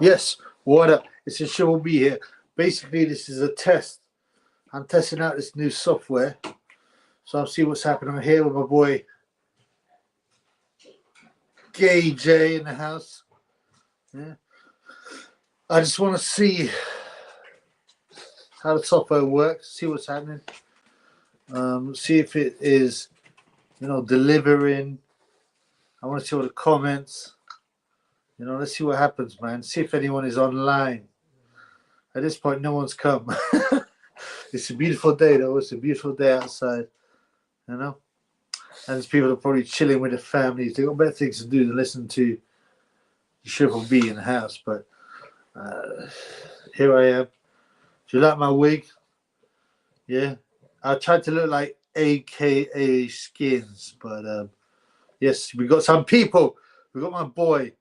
Yes, what up? It's a show be here. Basically, this is a test. I'm testing out this new software. So I'll see what's happening. I'm here with my boy GayJ in the house. Yeah. I just want to see how the software works, see what's happening. See if it is, delivering. I want to see all the comments. Let's see what happens, man. See if anyone is online. At this point, no one's come. It's a beautiful day, though. It's a beautiful day outside, And there's people are probably chilling with their families. They've got better things to do than listen to Triple B in the house. But here I am. Do you like my wig? Yeah. I tried to look like AKA Skins, but yes, we got some people. We got my boy,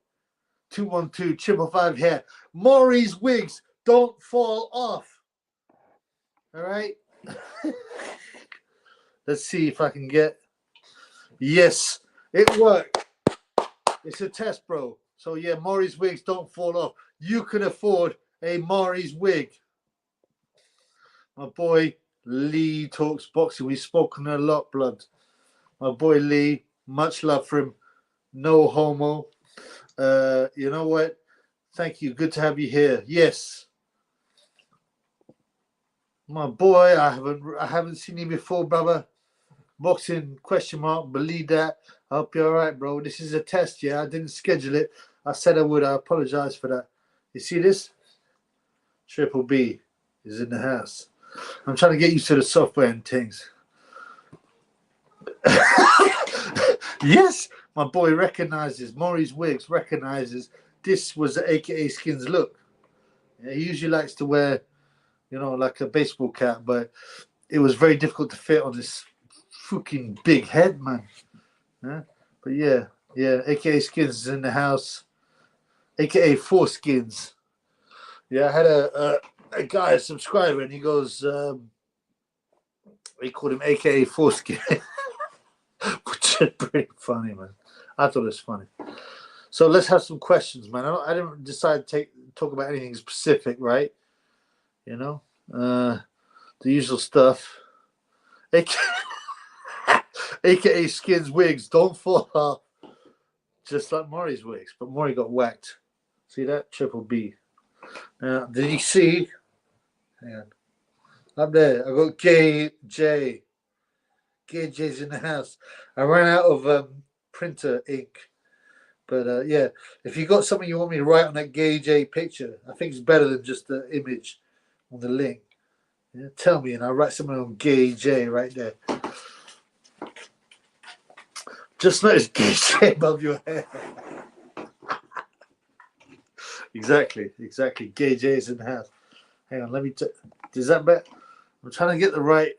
212-555 here. Maury's wigs don't fall off. All right. Let's see if I can get. Yes, it worked. It's a test, bro. So yeah, Maury's wigs don't fall off. You can afford a Maury's wig. My boy Lee talks boxing. We've spoken a lot, blood. My boy Lee, much love for him. No homo. You know what? Thank you. Good to have you here. Yes. My boy, I haven't seen you before, brother. Boxing ? Believe that. I hope you're all right, bro. This is a test, yeah. I didn't schedule it. I said I would. I apologize for that. You see this? Triple B is in the house. I'm trying to get used to the software and things. Yes, my boy recognizes, Maury's wigs recognizes this was the AKA Skins look. Yeah, he usually likes to wear, like a baseball cap, but it was very difficult to fit on this fucking big head, man. Yeah? But yeah, AKA Skins is in the house. AKA Four Skins. Yeah, I had a guy, a subscriber, and he goes, we called him AKA Foreskin, which is pretty funny, man. I thought it was funny. So let's have some questions, man. I didn't decide to talk about anything specific, right? The usual stuff. AKA Skins wigs don't fall off, just like Maury's wigs. But Maury got whacked. See that? Triple B. Now, did you see? Hang on. Up there, I got GayJ. GayJ's in the house. I ran out of printer ink. But yeah, if you got something you want me to write on that GayJ picture, I think it's better than just the image on the link. Yeah, tell me, and I'll write something on GayJ right there. Just notice GayJ above your head. Exactly. GayJ is in the house. Hang on, let me. Is that better? I'm trying to get the right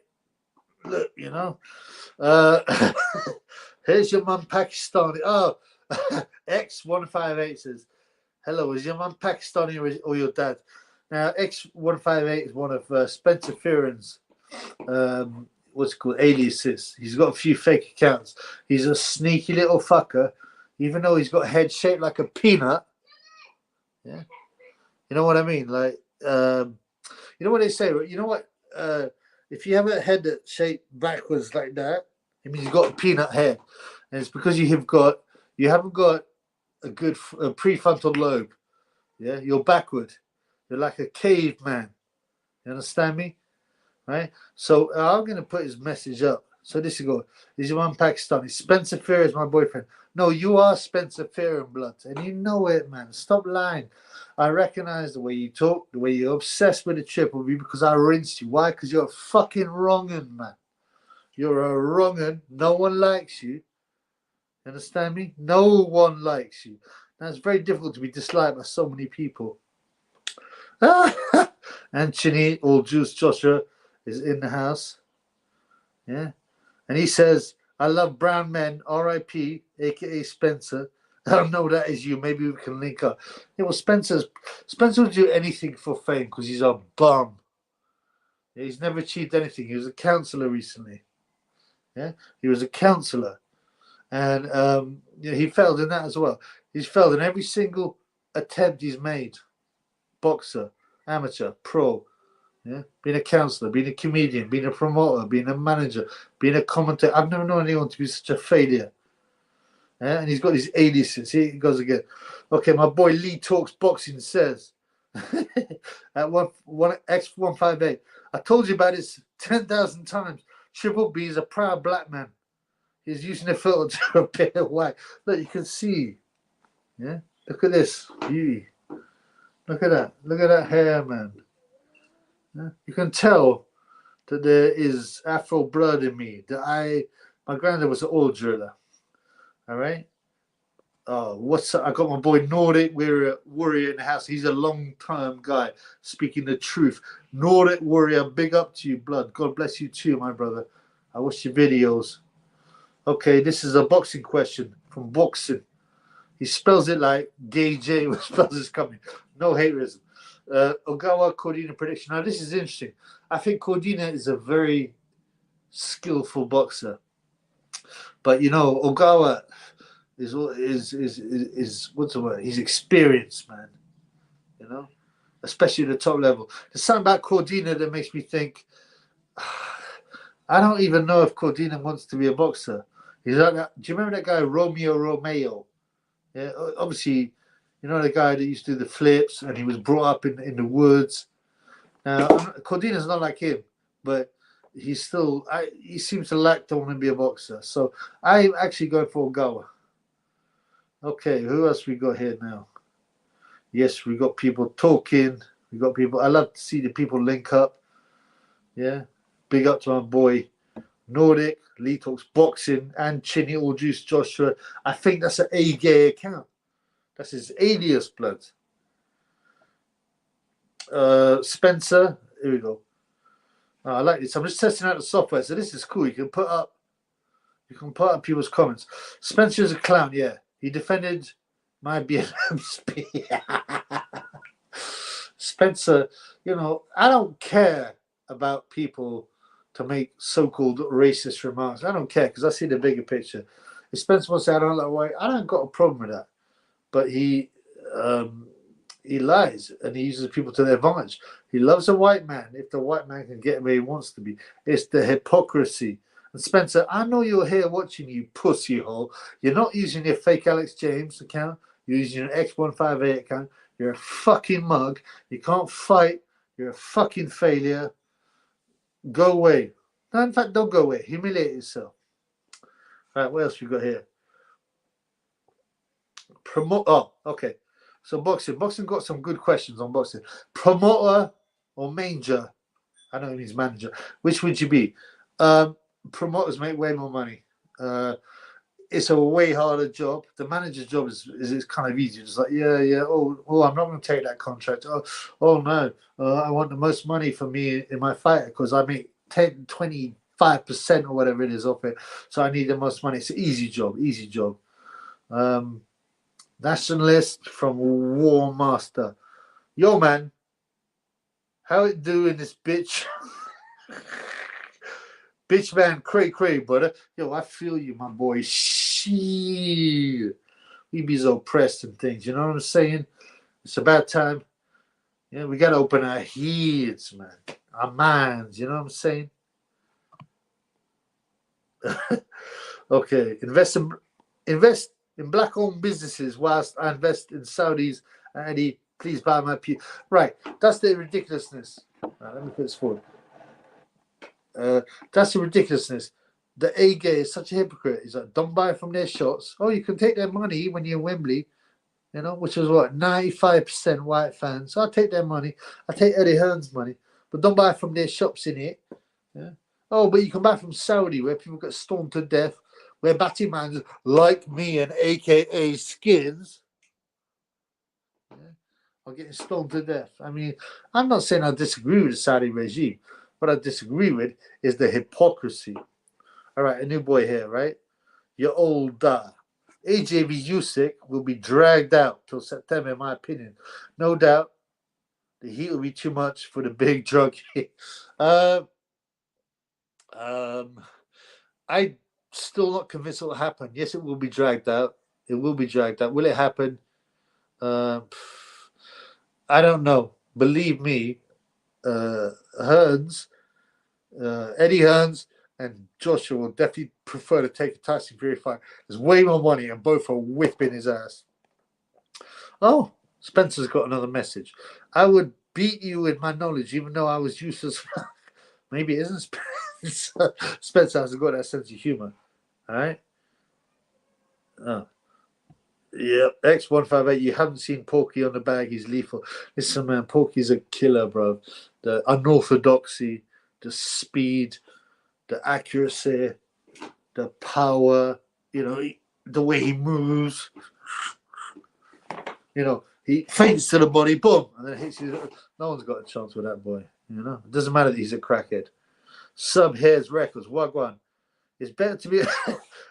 look, Here's your mum Pakistani. Oh, X158 says, hello, is your mum Pakistani or your dad? Now, X158 is one of Spencer Fearon's, what's it called, aliases. He's got a few fake accounts. He's a sneaky little fucker, even though he's got a head shaped like a peanut. Yeah. You know what I mean? Like, you know what they say? You know what? If you have a head that's shaped backwards like that, it means you've got a peanut head, and it's because you haven't got a good prefrontal lobe. Yeah, you're backward. You're like a caveman. You understand me? Right. So I'm gonna put his message up. So this is go. This is one Pakistani. Spencer Fear is my boyfriend. No, you are Spencer Fear, blood, and you know it, man. Stop lying. I recognize the way you talk, the way you're obsessed with the Triple B because I rinsed you. Why? Because you're a fucking wrong'un, man. You're a wrong'un. No one likes you. Understand me? No one likes you. Now, it's very difficult to be disliked by so many people. Anthony, All Juice Joshua is in the house. Yeah. And he says, I love brown men, R.I.P., a.k.a. Spencer. I don't know that is you. Maybe we can link up. Yeah, well, Spencer will do anything for fame because he's a bum. Yeah, he's never achieved anything. He was a counsellor recently. Yeah, he was a counsellor. And he failed in that as well. He's failed in every single attempt he's made. boxer, amateur, pro. Yeah, being a counselor, being a comedian, being a promoter, being a manager, being a commentator. I've never known anyone to be such a failure. Yeah, and he's got these aliases. Here he goes again. Okay, my boy Lee Talks Boxing says at one X158. I told you about this 10,000 times. Triple B is a proud black man. He's using a filter to appear white. Look, you can see. Yeah, look at this beauty. Look at that. Look at that hair, man. Yeah? You can tell that there is Afro blood in me. That my granddad was an oil driller. All right. Oh, what's up? I got my boy Nordic Warrior in the house. He's a long-term guy speaking the truth. Nordic Warrior, big up to you, blood. God bless you too, my brother. I watch your videos. Okay, this is a boxing question from Boxing. He spells it like GayJ spells his company. No haterism. Ogawa Cordina prediction. Now, this is interesting. I think Cordina is a very skillful boxer. But, you know, Ogawa is what's the word? He's experienced, man. You know? Especially at the top level. There's something about Cordina that makes me think, I don't even know if Cordina wants to be a boxer. He's like that. Do you remember that guy, Romeo? Yeah, obviously, you know the guy that used to do the flips and he was brought up in the woods. Now, Cordina's not like him, but he's still, he seems to lack to want to be a boxer. So I'm actually going for Ogawa. Okay, who else we got here now? Yes, we got people talking. We got people. I love to see the people link up. Yeah, big up to my boy Nordic, Lee Talks Boxing, and Chinny All Juice Joshua. I think that's an A-gay account. That's his alias, blood. Spencer, here we go. Oh, I like this. I'm just testing out the software, so this is cool. You can put up people's comments. Spencer's a clown, yeah. He defended my BLM speech. Spencer, you know, I don't care about people to make so-called racist remarks. I don't care because I see the bigger picture. If Spencer wants to say I don't like white, I don't got a problem with that. But he lies and he uses people to their advantage. He loves a white man if the white man can get where he wants to be. It's the hypocrisy. And Spencer, I know you're here watching, you pussy hole. You're not using your fake Alex James account. You're using your X158 account. You're a fucking mug. You can't fight. You're a fucking failure. Go away. No, in fact, don't go away. Humiliate yourself. All right, what else we got here? Oh, okay. So boxing got some good questions on boxing. Promoter or manger? I know it means manager. Which would you be? Promoters make way more money. It's a way harder job. The manager's job is kind of easy. Just like, yeah. Oh, I'm not going to take that contract. Oh no. I want the most money for me in my fight because I make 10, 25% or whatever it is off it. So I need the most money. It's an easy job. Nationalist from War Master. Yo, man. How it doing this bitch? Bitch, man, cray, brother. Yo, I feel you, my boy. Shit. We be so oppressed and things, you know what I'm saying? It's about time. Yeah, we got to open our heads, man. Our minds, you know what I'm saying? Okay, invest in black-owned businesses whilst I invest in Saudis. Eddie, please buy my pew. Right, that's the ridiculousness. Right, let me put this forward. That's the ridiculousness. The A-gay is such a hypocrite. He's like, don't buy from their shots. Oh, you can take their money when you're in Wembley, you know, which is what, 95% white fans. So I'll take their money. I'll take Eddie Hearn's money, but don't buy from their shops in it. Yeah. Oh, but you can buy from Saudi where people get stormed to death, where Batmans like me and AKA Skins are getting stoned to death. I mean, I'm not saying I disagree with the Saudi regime. What I disagree with is the hypocrisy. All right, a new boy here, right? You're old. AJV Usyk will be dragged out till September, in my opinion. No doubt, the heat will be too much for the big drug. I'm still not convinced it will happen. Yes, it will be dragged out. It will be dragged out. Will it happen? I don't know. Believe me, Hearns, Eddie Hearns, and Joshua will definitely prefer to take a Tyson Fury fight. There's way more money, and both are whipping his ass. Oh, Spencer's got another message. I would beat you with my knowledge, even though I was useless. Maybe it isn't Spencer. Spencer has got that sense of humor. All right. Oh. Yep, X158. You haven't seen Porky on the bag. He's lethal. Listen, man, Porky's a killer, bro. The unorthodoxy, the speed, the accuracy, the power, the way he moves. He feints to the body, boom, and then hits you. No one's got a chance with that boy. It doesn't matter that he's a crackhead. Sub Hairs Records, Wagwan. It's better to be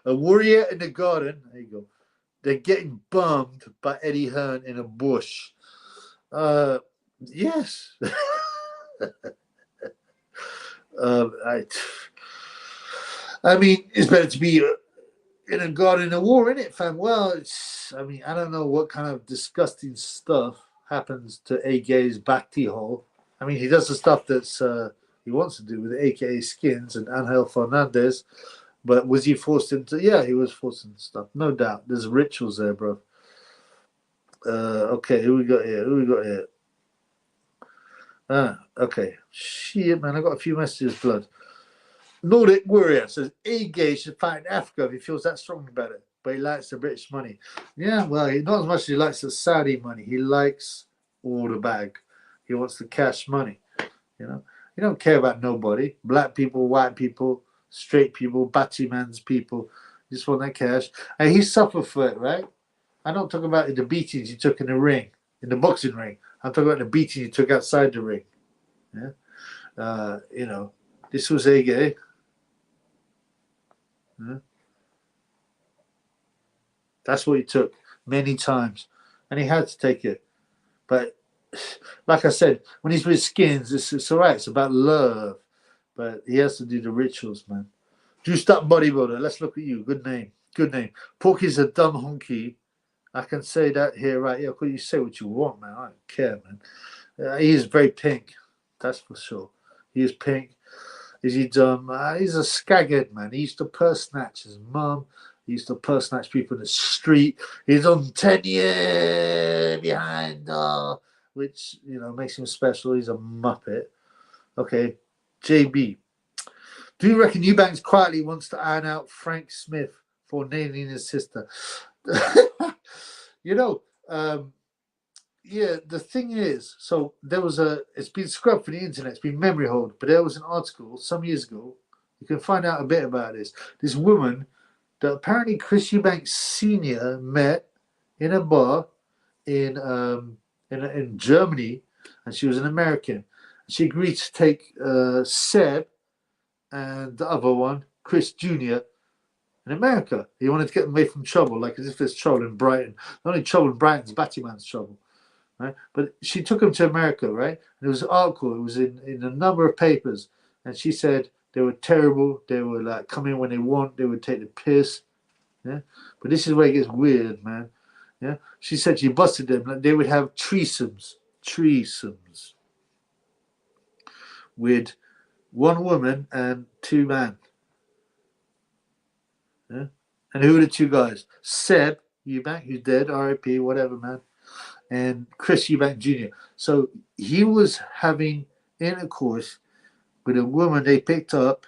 a warrior in the garden. There you go. They're getting bummed by Eddie Hearn in a bush. Yes. I mean, it's better to be in a garden in a war, isn't it, fam? Well, I don't know what kind of disgusting stuff happens to AK's Bhakti hole. I mean, he does the stuff that's he wants to do with AKA Skins and Angel Fernandez. But was he forced into? Yeah, he was forced into stuff, no doubt. There's rituals there, bro. Okay, who we got here? Okay. Shit, man, I got a few messages, blood. Nordic Warrior says Gay should fight in Africa if he feels that strong about it, but he likes the British money. Yeah, well, not as much as he likes the Saudi money. He likes all the bag. He wants the cash money. He don't care about nobody. Black people, white people, straight people, batty man's people. You just want that cash. And he suffered for it, right? I don't talk about the beatings he took in the ring, in the boxing ring. I'm talking about the beating he took outside the ring. Yeah. This was Gay. Yeah. That's what he took many times. And he had to take it. But like I said, when he's with Skins, it's all right. It's about love. But he has to do the rituals, man. Juiced up bodybuilder. Let's look at you. Good name. Good name. Porky's a dumb honky. I can say that here, right? Yeah, you say what you want, man. I don't care, man. He is very pink. That's for sure. He is pink. Is he dumb? He's a skaghead, man. He used to purse snatch his mum. He used to purse snatch people in the street. He's on 10 years behind, which, makes him special. He's a muppet. Okay, JB. Do you reckon Eubanks quietly wants to iron out Frank Smith for nailing his sister? Yeah, the thing is, so there was it's been scrubbed from the internet, it's been memory hold, but there was an article some years ago. You can find out a bit about this. This woman that apparently Chris Eubanks Sr. met in a bar in Germany, and she was an American. She agreed to take Seb and the other one, Chris Jr., in America. He wanted to get them away from trouble, like as if there's trouble in Brighton. The only trouble in Brighton's Battyman's trouble. Right? But she took him to America, right? And there was an article, it was in a number of papers, and she said they were terrible, they were like come in when they want, they would take the piss. Yeah. But this is where it gets weird, man. Yeah. She said she busted them, like they would have threesomes with one woman and two men. Yeah. And who are the two guys? Seb Eubank, who's dead, R.I.P., whatever, man. And Chris Eubank Jr. So he was having intercourse with a woman they picked up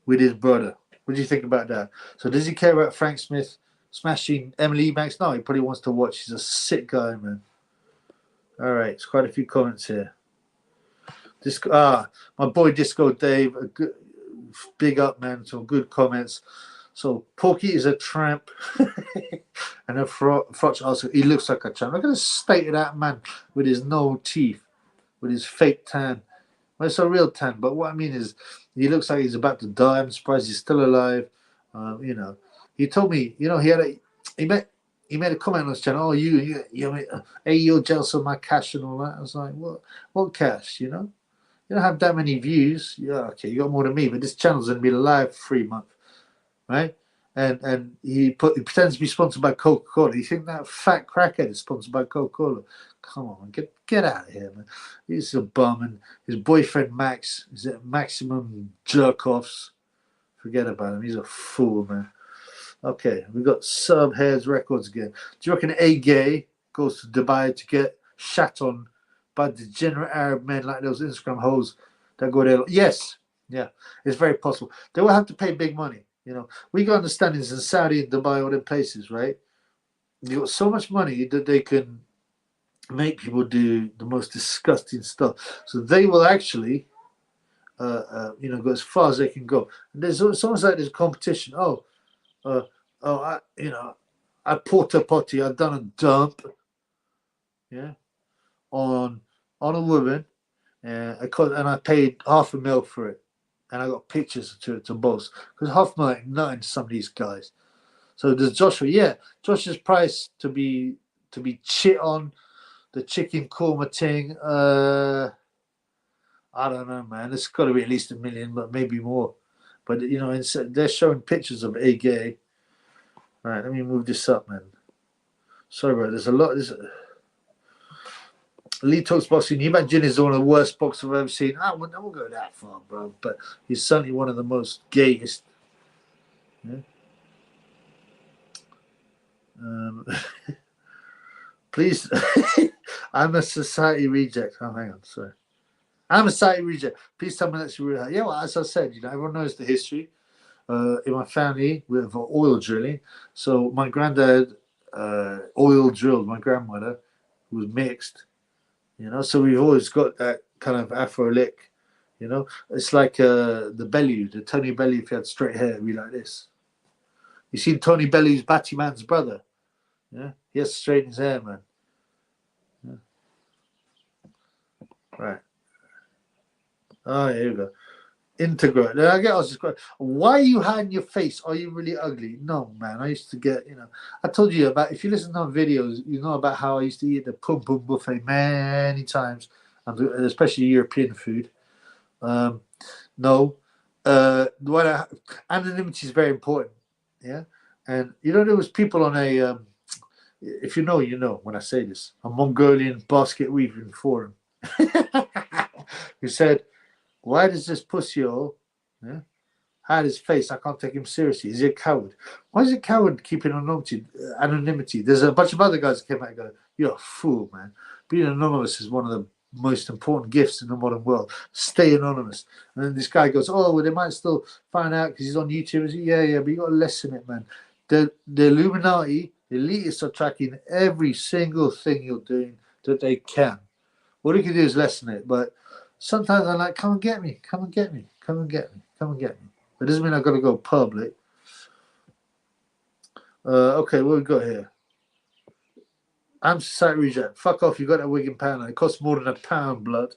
with his brother. What do you think about that? So does he care about Frank Smith smashing Emily Eubanks? No, he probably wants to watch. He's a sick guy, man. All right, it's quite a few comments here. My boy Disco Dave, big up, man. Some good comments. So Porky is a tramp, and a Frotch also. He looks like a tramp. Look at the state of that man with his no teeth, with his fake tan. Well, it's a real tan, but what I mean is, he looks like he's about to die. I'm surprised he's still alive. He told me, he made a comment on his channel. Oh, you're jealous of my cash and all that. I was like, what cash? You don't have that many views. Yeah, okay, you got more than me, but this channel's gonna be alive for 3 months. Right? and he pretends to be sponsored by Coca-Cola. You think that fat crackhead is sponsored by Coca-Cola? Come on, get out of here, man. He's a bum, and his boyfriend Max is at maximum jerk-offs. Forget about him. He's a fool, man. Okay, we got Subheads Records again. Do you reckon GayJ goes to Dubai to get shat on by degenerate Arab men like those Instagram hoes that go there? Yes, yeah, it's very possible. They will have to pay big money. You know, we got understandings in Saudi and Dubai, all them places, right? You got so much money that they can make people do the most disgusting stuff. So they will actually, go as far as they can go. And it's almost like there's competition. I porta potty. I've done a dump, yeah, on a woman, and I paid $500,000 for it, and I got pictures to boast because $500,000 ain't nothing to some of these guys. So there's Joshua. Yeah, Joshua's price to be chit on the chicken korma thing. I don't know, man. It's got to be at least $1 million, but maybe more. But they're showing pictures of GayJ. Right, let me move this up, man. Sorry, bro. There's a lot. Lee Talks Boxing. Eubank Jin is one of the worst boxers I've ever seen. I won't go that far, bro. But he's certainly one of the most gayest. Yeah. Please, I'm a society reject. Oh, hang on, sorry. I'm a society reject. Please tell me that's real. Yeah, well, as I said, everyone knows the history. In my family, we have oil drilling. So my granddad oil drilled my grandmother, who was mixed. So we've always got that kind of Afro lick. It's like the Bellew, the Tony Bellew. If he had straight hair, it'd be like this. You seen Tony Bellew's Batty Man's brother? Yeah, he has to straighten his hair, man. Yeah. Right. Oh, here we go. Integrate. Then I get asked this question: why are you hiding your face? Are you really ugly? No, man. I used to get, I told you about. If you listen to my videos, you know about how I used to eat the pum pum buffet many times, especially European food. No, anonymity is very important. Yeah, and there was people on a. If you know, you know. When I say this, a Mongolian basket weaving forum, who said, "Why does this pussy hide his face? I can't take him seriously. Is he a coward? Why is a coward keeping anonymity? There's a bunch of other guys that came out and go, you're a fool, man. Being anonymous is one of the most important gifts in the modern world. Stay anonymous." And then this guy goes, "Oh, well, they might still find out because he's on YouTube." I say, yeah, but you got to lessen it, man. The Illuminati, the elitists are tracking every single thing you're doing that they can. What you can do is lessen it, but sometimes I'm like, come and get me, come and get me, come and get me, come and get me. It doesn't mean I've got to go public. Okay, what we got here? I'm society reject. Fuck off, you got that wig in pound. It costs more than £1, blood.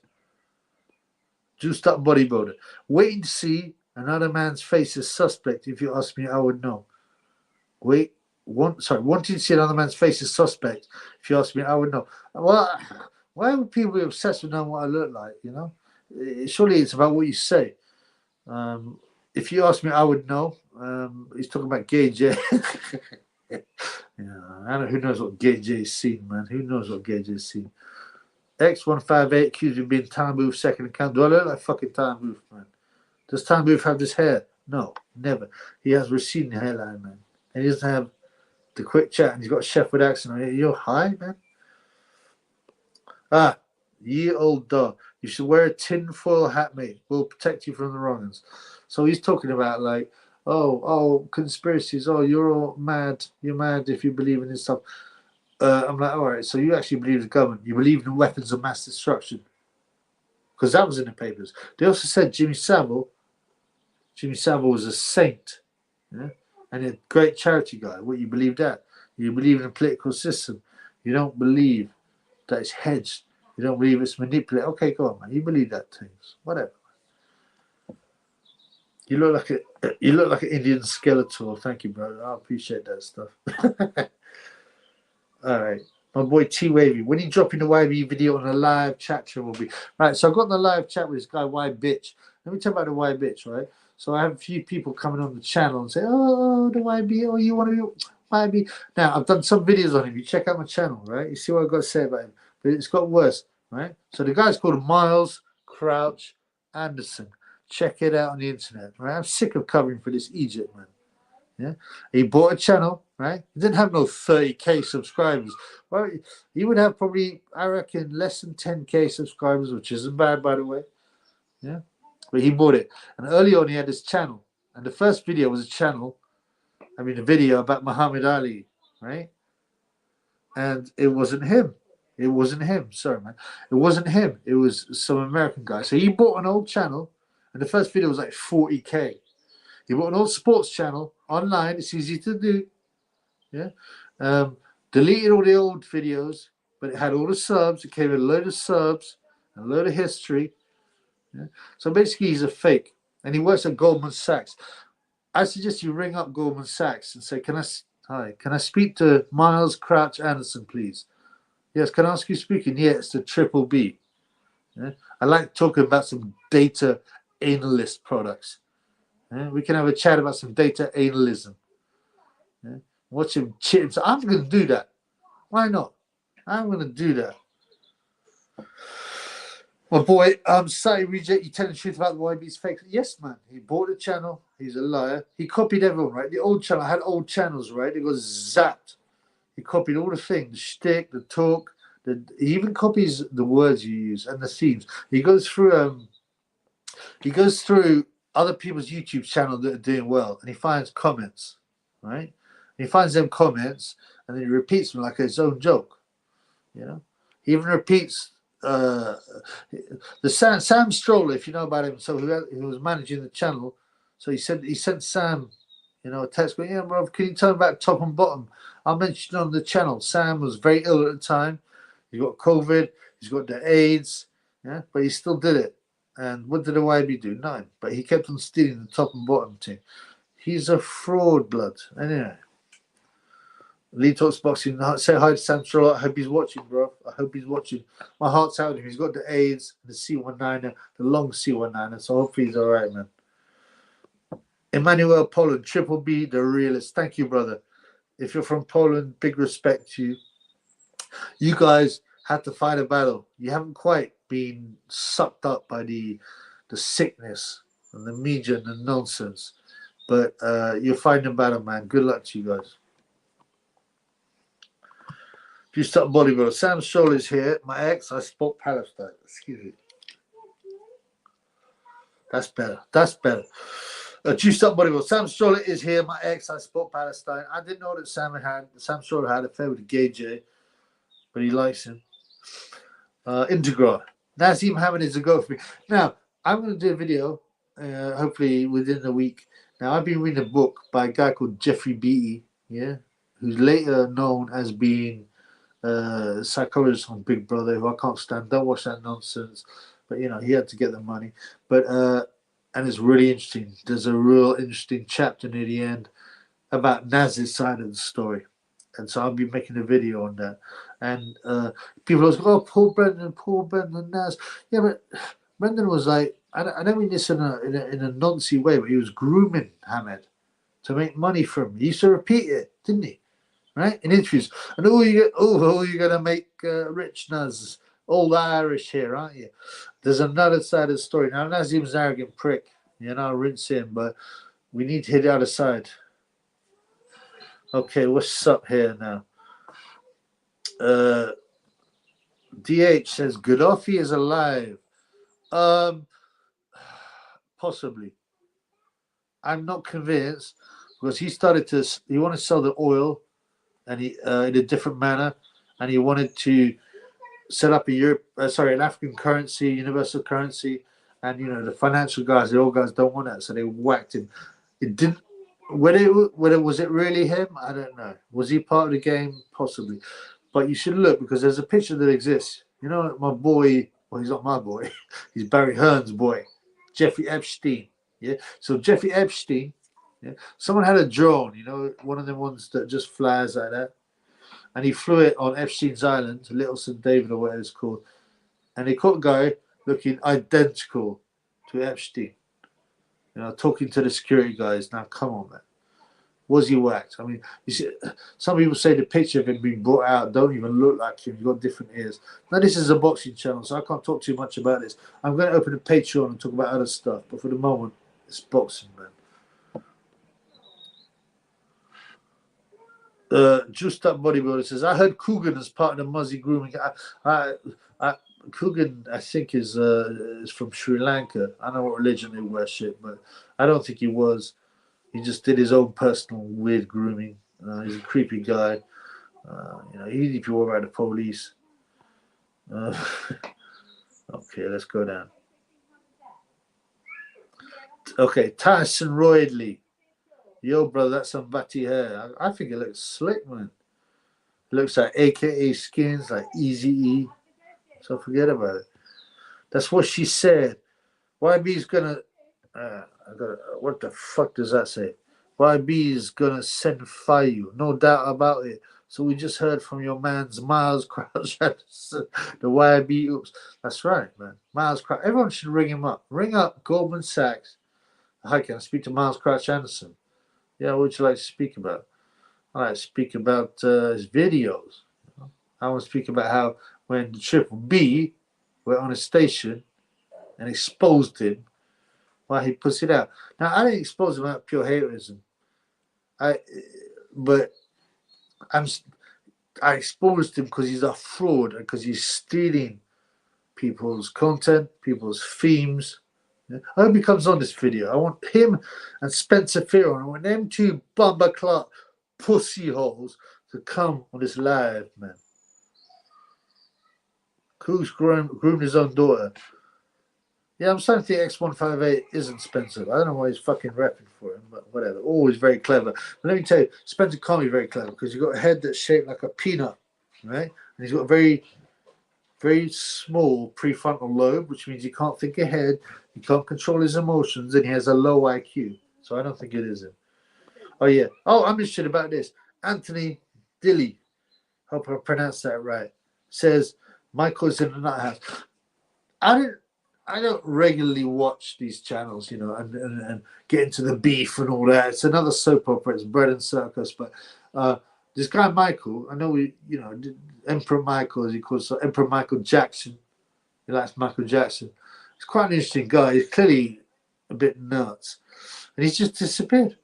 Juiced up bodybuilder. Waiting to see another man's face is suspect. If you ask me, I would know. Wanting to see another man's face is suspect. If you ask me, I would know. Well, why would people be obsessed with knowing what I look like, Surely it's about what you say. If you ask me, I would know. He's talking about GayJ. I don't know who knows what GayJ's seen, man. Who knows what GayJ's seen? X158 accused of being Time Booth second account. Do I look like fucking Time Booth, man? Does Time Booth have this hair? No, never. He has receding hairline, man. And he doesn't have the quick chat, and he's got a Sheffield accent. You're high, man. Ye old dog. You should wear a tinfoil hat, mate. Will protect you from the wrong ones. So he's talking about like, oh, conspiracies. Oh, you're all mad. You're mad if you believe in this stuff. I'm like, all right. So you actually believe the government? You believe in weapons of mass destruction? Because that was in the papers. They also said Jimmy Savile was a saint, and a great charity guy. What, you believe that? You believe in a political system. You don't believe that it's hedged. You don't believe it's manipulated. Okay, go on, man. You believe that things. Whatever. You look like an Indian skeletal. Thank you, bro. I appreciate that stuff. All right. My boy T Wavy. When you dropping the YB video on a live chat will be right. So I got in the live chat with this guy Y Bitch. Let me tell you about the Y Bitch, right? So I have a few people coming on the channel and say, "Oh, the YB, oh, you want to be YB?" Now I've done some videos on him. You check out my channel, right? You see what I've got to say about him. But it's got worse, right? So the guy's called Miles Crouch Anderson. Check it out on the internet, right? I'm sick of covering for this Egypt, man. Yeah, he bought a channel, right? He didn't have no 30K subscribers. Well, he would have probably, I reckon, less than 10K subscribers, which isn't bad, by the way. Yeah, but he bought it, and early on he had this channel, and the first video was a video about Muhammad Ali, right? And it wasn't him. It wasn't him. Sorry, man. It wasn't him. It was some American guy. So he bought an old channel, and the first video was like 40K. He bought an old sports channel online. It's easy to do. Yeah. Deleted all the old videos, but it had all the subs. It came with a load of subs, a load of history. Yeah. So basically, he's a fake, and he works at Goldman Sachs. I suggest you ring up Goldman Sachs and say, "Can I speak to Miles Crouch Anderson, please?" Yes, can I ask you speaking? Yeah, it's the Triple B. Yeah? I like talking about some data analyst products. Yeah? We can have a chat about some data analism. Yeah? Watch him chit. I'm going to do that. Why not? I'm going to do that. My boy, I'm sorry, Reject, you telling the truth about the YB's fake. Yes, man. He bought the channel. He's a liar. He copied everyone, right? The old channel, I had old channels, right? They got zapped. He copied all the things, the shtick, the talk. He even copies the words you use and the themes. He goes through other people's YouTube channel that are doing well, and he finds comments, right? He finds them comments, and then he repeats them like his own joke. You know, he even repeats the Sam Stroller, if you know about him. So he was managing the channel. So he sent Sam, a text going, "Yeah, bro, can you tell him about top and bottom?" I mentioned on the channel, Sam was very ill at the time. He got COVID. He's got the AIDS. Yeah, but he still did it. And what did the YB do? None. But he kept on stealing the top and bottom team. He's a fraud, blood. Anyway. Lee Talks Boxing. Say hi to Sam Stroller. I hope he's watching, bro. I hope he's watching. My heart's out with him. He's got the AIDS, the C19er, the long C19er. So hopefully he's all right, man. Emmanuel Poland, Triple B, the realist. Thank you, brother. If you're from Poland, big respect to you. You guys had to fight a battle. You haven't quite been sucked up by the sickness and the media and the nonsense. But you're fighting a battle, man. Good luck to you guys. Juiced Up Bodybuilder. Sam Scholl is here. My ex, I spot Palestine. Excuse me. That's better. That's better. Juiced Up Bodybuilder. Sam Scholl is here. My ex, I spot Palestine. I didn't know that Sam Scholl had a affair with GayJ, but he likes him. Integra. Nazim Hamid is a go for me. Now, I'm going to do a video, hopefully within a week. Now, I've been reading a book by a guy called Jeffrey Beatty, yeah, who's later known as being psychologist on Big Brother, who I can't stand. Don't watch that nonsense. But he had to get the money. But and it's really interesting. There's a real interesting chapter near the end about Naz's side of the story, and so I'll be making a video on that. And people always go, "Oh, poor Brendan, Naz." Yeah, but Brendan was like, I don't mean this in a noncy way, but he was grooming Hamed to make money from him. He used to repeat it, didn't he? Right, in interviews. And you're gonna make rich, Naz, old Irish here, aren't you? There's another side of the story. Now Nazim's an arrogant prick, rinse him, but we need to hit the other side. Okay, what's up here now? DH says Gaddafi is alive. Possibly. I'm not convinced because he wanted to sell the oil, and he in a different manner, and he wanted to set up an African currency, universal currency, and the financial guys, the old guys don't want that, so they whacked him. It didn't. Whether was it really him? I don't know. Was he part of the game? Possibly, but you should look because there's a picture that exists. My boy. Well, he's not my boy. He's Barry Hearn's boy, Jeffrey Epstein. Yeah. So Jeffrey Epstein. Yeah. Someone had a drone. One of the ones that just flies like that. And he flew it on Epstein's Island, Little St. David or whatever it's called. And they caught a guy looking identical to Epstein. You know, talking to the security guys. Now, come on, man. Was he whacked? I mean, you see, some people say the picture of him being brought out don't even look like him. He's got different ears. Now, this is a boxing channel, so I can't talk too much about this. I'm going to open a Patreon and talk about other stuff, but for the moment, it's boxing, man. Juiced Up Bodybuilder says, I heard Kugan is part of the Muzzy grooming. Kugan, I think, is from Sri Lanka. I don't know what religion they worship, but I don't think he was. He just did his own personal weird grooming. He's a creepy guy. You know, he if you worry about the police. Okay, let's go down. Okay, Tyson Roydley. Yo, brother, that's some batty hair. I think it looks slick, man. It looks like AKA skins, like Easy E. So forget about it. That's what she said. YB's gonna. What the fuck does that say? YB is gonna send fire you, no doubt about it. So we just heard from your man's Miles Crouch, the YB. Oops, that's right, man. Miles Crouch. Everyone should ring him up. Ring up Goldman Sachs. Hi, can I speak to Miles Crouch Anderson? Yeah, what would you like to speak about? I like to speak about his videos. I want to speak about how when the Triple B were on a station and exposed him, why he puts it out. Now, I didn't expose him out of pure haterism. But I exposed him because he's a fraud and because he's stealing people's content, people's themes. I hope he comes on this video. I want him and Spencer Fearon. I want them two bumper clock pussy holes to come on this live, man. Who's groomed his own daughter? Yeah, I'm starting to think X158 isn't Spencer. I don't know why he's fucking rapping for him, but whatever. Always very clever. But let me tell you, Spencer can't be very clever because he's got a head that's shaped like a peanut, right? And he's got a very, very small prefrontal lobe, which means he can't think ahead, he can't control his emotions, and he has a low IQ. So I don't think it is him. Oh, yeah. Oh, I'm interested about this. Anthony Dilly, hope I pronounced that right, says, Michael's in the nut house. I don't regularly watch these channels, you know, and get into the beef and all that. It's another soap opera. It's bread and circus. But this guy Michael, I know Emperor Michael, as he calls himself, Emperor Michael Jackson. He likes Michael Jackson. He's quite an interesting guy. He's clearly a bit nuts, and he's just disappeared.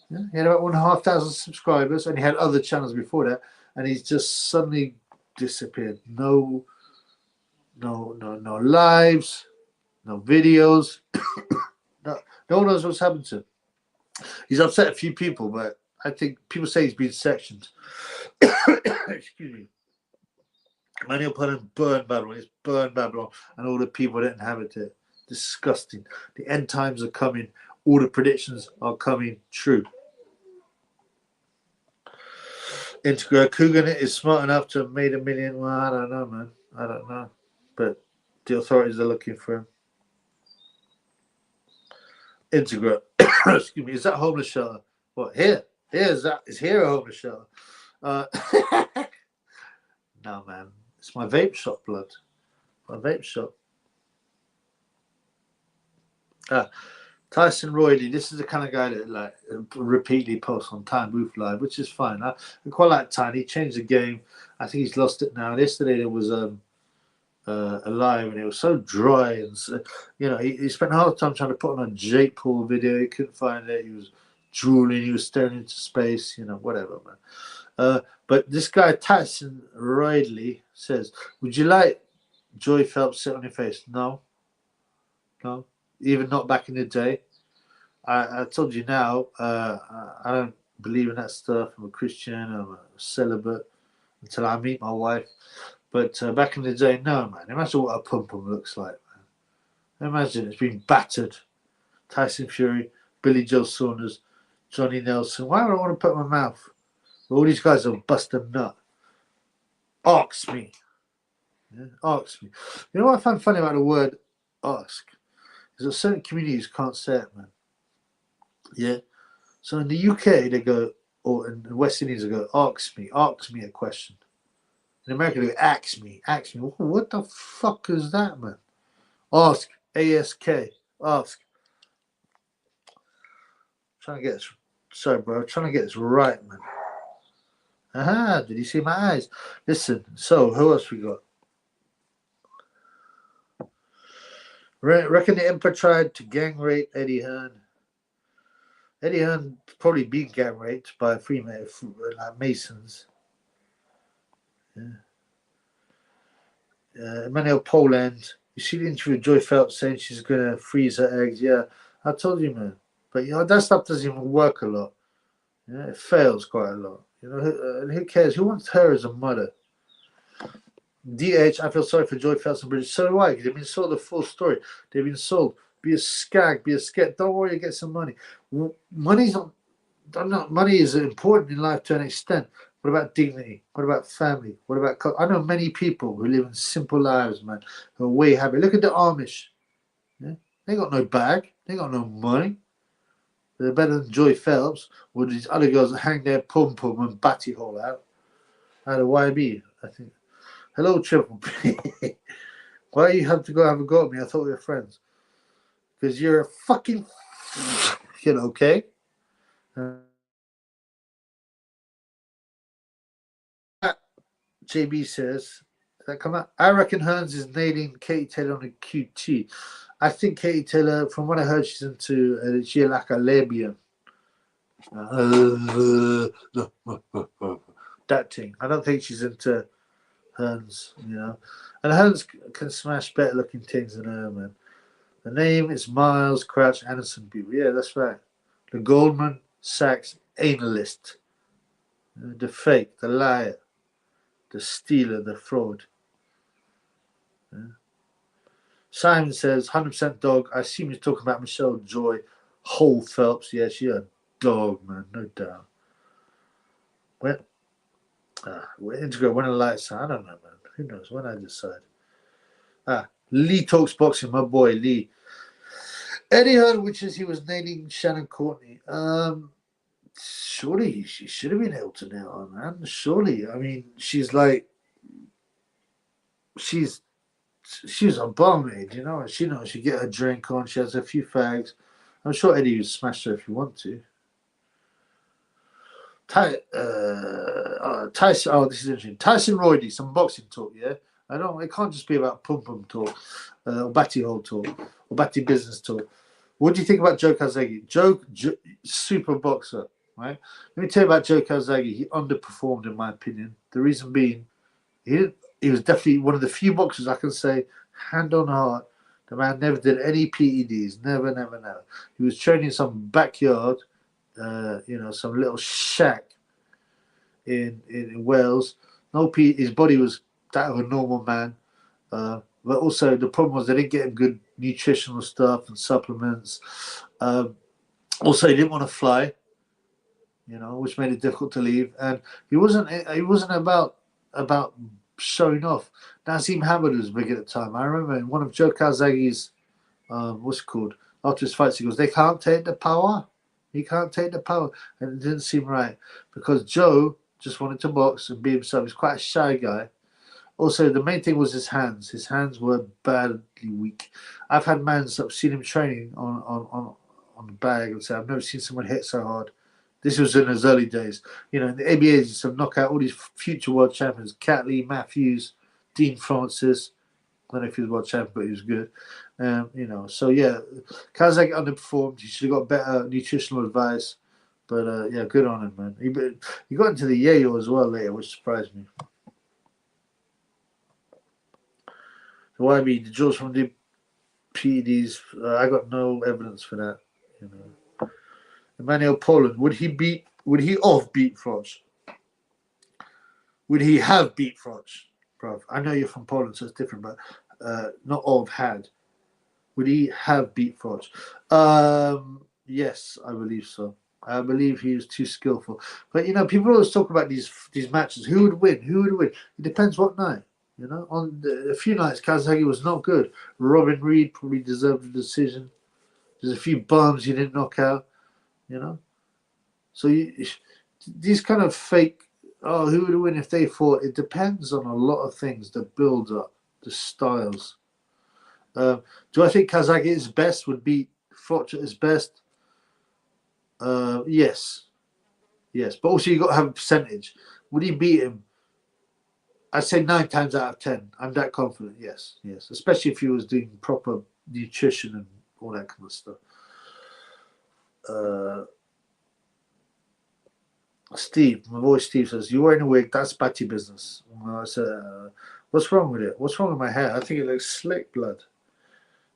Yeah? He had about 1,500 subscribers, and he had other channels before that, and he's just suddenly disappeared. No lives. No videos. No one knows what's happened to him. He's upset a few people, but I think people say he's been sectioned. Excuse me. Manuel Putnam burned Babylon. It's burned Babylon, and all the people that inhabit it. Disgusting. The end times are coming. All the predictions are coming true. Integra Kugan is smart enough to have made $1 million. Well, I don't know, man. I don't know. But the authorities are looking for him. Integra. Excuse me. Is that homeless shelter? What, here? Is here a homeless shelter? No, man. It's my vape shop, blood. My vape shop. Tyson Roydley. This is the kind of guy that like repeatedly posts on Time Booth Live, which is fine. I quite like Tiny. He changed the game. I think he's lost it now. Yesterday there was a live and it was so dry and you know he spent half the time trying to put on a Jake Paul video. He couldn't find it. He was drooling. He was staring into space. You know, whatever, man. But this guy Tyson Roydley says, "Would you like Joy Phelps sit on your face?" No. Even not back in the day. I told you now. I don't believe in that stuff. I'm a Christian. I'm a celibate until I meet my wife. But back in the day, no, man. Imagine what a pum-pum looks like, man. Imagine it's been battered. Tyson Fury, Billy Joe Saunders, Johnny Nelson. Why would I want to put my mouth? All these guys will bust a nut. Ask me. Yeah? Ask me. You know what I find funny about the word ask? Is that certain communities can't say it, man. Yeah? So in the UK, they go, or in the West Indies, they go, ask me a question. In America, they go, ask me. What the fuck is that, man? Ask, A-S-K, ask. Trying to get this, sorry, bro. Trying to get this right, man. Aha! Did you see my eyes? Listen. So who else we got? Reckon the Emperor tried to gang rape Eddie Hearn. Eddie Hearn probably been gang raped by like Masons. Yeah. Emmanuel Poland. You see the interview with Joy Phelps saying she's going to freeze her eggs. Yeah, I told you, man. But you know that stuff doesn't even work a lot. Yeah, it fails quite a lot. You know, who cares? Who wants her as a mother? DH, I feel sorry for Joy Phelps and British. So do I, because they've been sold the full story. They've been sold. Be a skag, be a sket. Don't worry, get some money. Money's not. Money is important in life to an extent. What about dignity? What about family? What about? I know many people who live in simple lives, man, who are way happy. Look at the Amish. Yeah? They got no bag. They got no money. They're better than Joy Phelps, or these other girls that hang their pum pum and batty hole out of YB. I think. Hello, Triple P. Why you have to go have a go at me? I thought we were friends. Because you're a fucking okay? JB says, did that come out? I reckon Hearns is nailing Katie Taylor on a QT. I think Katie Taylor, from what I heard, she's into she like a lesbian. That thing. I don't think she's into Hearns, you know. And Hearns can smash better looking things than her, man. The name is Miles Crouch Anderson Beaver. Yeah, that's right. The Goldman Sachs analyst. The fake, the liar, the stealer, the fraud. Yeah. Simon says, 100% dog. I assume you're talking about Michelle Joy. Whole Phelps. Yeah, she's a dog, man. No doubt. When Integral, when the lights on, I don't know, man. Who knows? When I decide. Lee Talks Boxing, my boy Lee. Eddie Hearn, which is he was nailing Shannon Courtney. Surely she should have been able to nail her, man. Surely. I mean, she's a barmaid, you know. She knows she get her drink on. She has a few fags. I'm sure Eddie would smash her if you want to. Tyson. Oh, this is interesting. Tyson Roydy, some boxing talk. Yeah, it can't just be about pum pum talk, or batty hole talk, or batty business talk. What do you think about Joe Calzaghe? Joe, super boxer, right? Let me tell you about Joe Calzaghe. He underperformed, in my opinion. The reason being, he was definitely one of the few boxers I can say, hand on heart, the man never did any PEDs. Never, never, never. He was training in some backyard, some little shack in Wales. No PED. His body was that of a normal man. But also the problem was they didn't get him good nutritional stuff and supplements. Also, he didn't want to fly, which made it difficult to leave. And he wasn't about showing off. Nazim Hamid was big at the time. I remember in one of Joe Calzaghe's, what's it called? After his fights, he goes, "They can't take the power. He can't take the power," and it didn't seem right because Joe just wanted to box and be himself. He's quite a shy guy. Also, the main thing was his hands. His hands were badly weak. I've had mans that have seen him training on the bag and say, "I've never seen someone hit so hard." This was in his early days. In the ABA, he used to knock out all these future world champions: Catley, Matthews, Dean Francis. I don't know if he was world champion, but he was good. So yeah, Kazakh underperformed. He should have got better nutritional advice. But yeah, good on him, man. He got into the Yale as well later, which surprised me. Why me? The Jaws from the PEDs. I got no evidence for that. Emmanuel Poland. Would he beat Froch? Would he have beat Froch, bruv? I know you're from Poland, so it's different, but not of had. Would he have beat Froch? Yes, I believe so. I believe he was too skillful. But people always talk about these matches. Who would win? Who would win? It depends what night. On a few nights, Calzaghe was not good. Robin Reed probably deserved a decision. There's a few bums he didn't knock out. So these kind of fake. Oh, who would win if they fought? It depends on a lot of things. The build up, the styles. Do I think Calzaghe at his best would beat Froch at his best? Yes. Yes. But also you got to have a percentage. Would he beat him? I'd say 9 times out of 10. I'm that confident. Yes. Yes. Especially if he was doing proper nutrition and all that kind of stuff. Steve, my boy Steve says, "You're wearing a wig. That's batty business." Well, I said, "What's wrong with it? What's wrong with my hair? I think it looks slick, blood.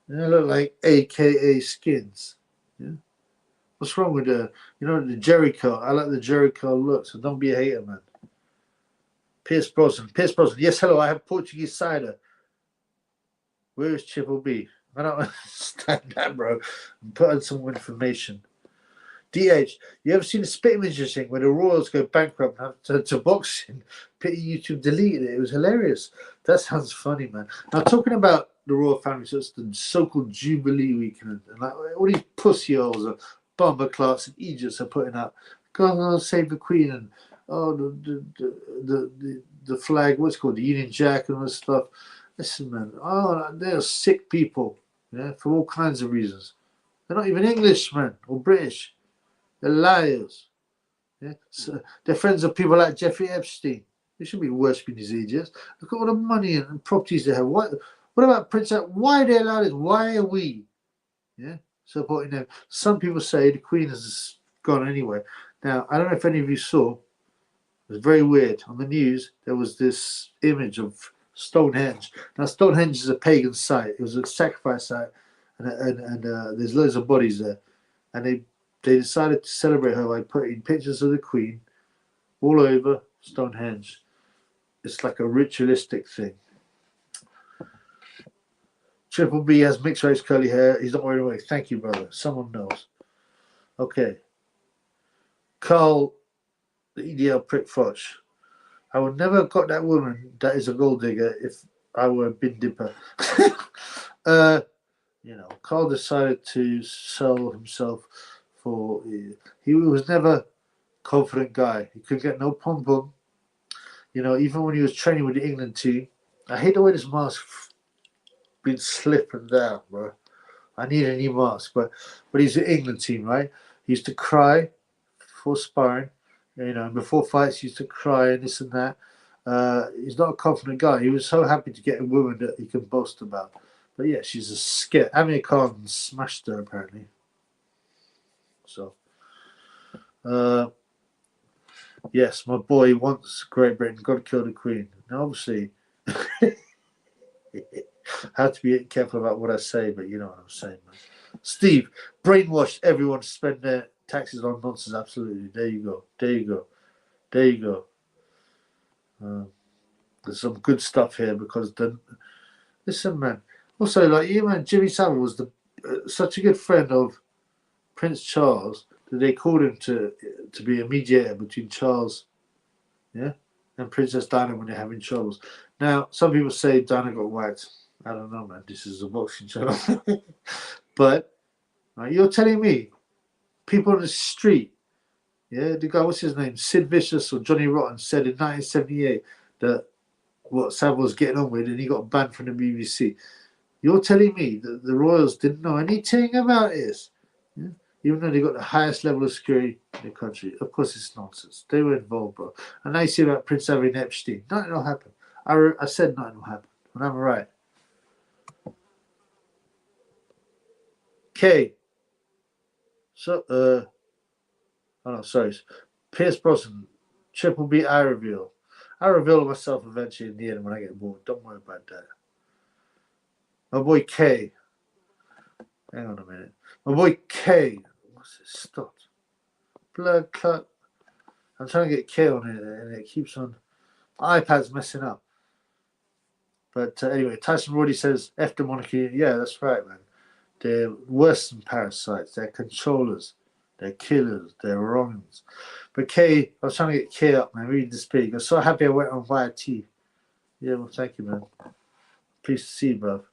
You know, look like AKA skins. Yeah. What's wrong with the Jericho? I like the Jericho look. So don't be a hater, man." Pierce Brosnan. Pierce Brosnan. Yes, hello. I have Portuguese cider. Where is Triple B? I don't understand that, bro. I'm putting some information. DH, you ever seen the spit images thing where the Royals go bankrupt and have to boxing? Pity YouTube deleted it. It was hilarious. That sounds funny, man. Now, talking about the royal family, so it's the so-called Jubilee weekend, and like all these pussy holes and bomber clerks and Egypts are putting out, God save the Queen, and the flag, what's it called, the Union Jack and all this stuff. Listen, man, they're sick people, yeah, for all kinds of reasons. They're not even English, man, or British. They're liars. Yeah? So they're friends of people like Jeffrey Epstein. They should be worshipping these idiots. Look at all the money and properties they have. What about Prince? Why are they allowed this? Why are we supporting them? Some people say the Queen has gone anyway. Now, I don't know if any of you saw, it was very weird. On the news, there was this image of Stonehenge. Now, Stonehenge is a pagan site. It was a sacrifice site, and there's loads of bodies there. And they decided to celebrate her by putting pictures of the Queen all over Stonehenge. It's like a ritualistic thing. Triple B has mixed race curly hair. He's not wearing a wig. Thank you, brother. Someone knows. Okay. Carl, the EDL prick fudge. I would never have got that woman that is a gold digger if I were a bin dipper. Carl decided to sell himself for. He was never a confident guy. He could get no pom pom. Even when he was training with the England team. I hate the way this mask been slipping down, bro. I need a new mask, but he's the England team, right? He used to cry before sparring, and before fights he used to cry and this and that. He's not a confident guy. He was so happy to get a woman that he can boast about. But yeah, she's a scare. Amir Khan smashed her apparently. So, yes, my boy wants Great Britain. Got to kill the Queen. Now, obviously, I have to be careful about what I say, but you know what I'm saying, man. Steve, brainwashed everyone to spend their taxes on nonsense. Absolutely. There you go. There you go. There you go. There's some good stuff here because listen, man. Also, like you, man, Jimmy Savile was such a good friend of Prince Charles that they called him to be a mediator between Charles, and Princess Diana when they're having troubles. Now, some people say Diana got whacked. I don't know, man. This is a boxing channel. But you're telling me people on the street, the guy, what's his name, Sid Vicious or Johnny Rotten, said in 1978 that what Savile was getting on with and he got banned from the BBC. You're telling me that the Royals didn't know anything about this, even though they got the highest level of security in the country? Of course, it's nonsense. They were involved, bro. And now you see about Prince Harry and Epstein. Nothing will happen. I said nothing will happen, and I'm right. Okay. So, sorry. Pierce Brosnan, Triple B, I reveal. I reveal myself eventually in the end when I get bored. Don't worry about that. My boy K. Hang on a minute. My boy K. What's it? Stop. Blood clot. I'm trying to get K on it and it keeps on. My iPad's messing up. But anyway, Tyson Roddy says, F the monarchy. Yeah, that's right, man. They're worse than parasites. They're controllers. They're killers. They're wrongs. But K, I was trying to get K up, man. Read the speak. I'm so happy I went on via T. Yeah, well, thank you, man. Pleased to see you, bro.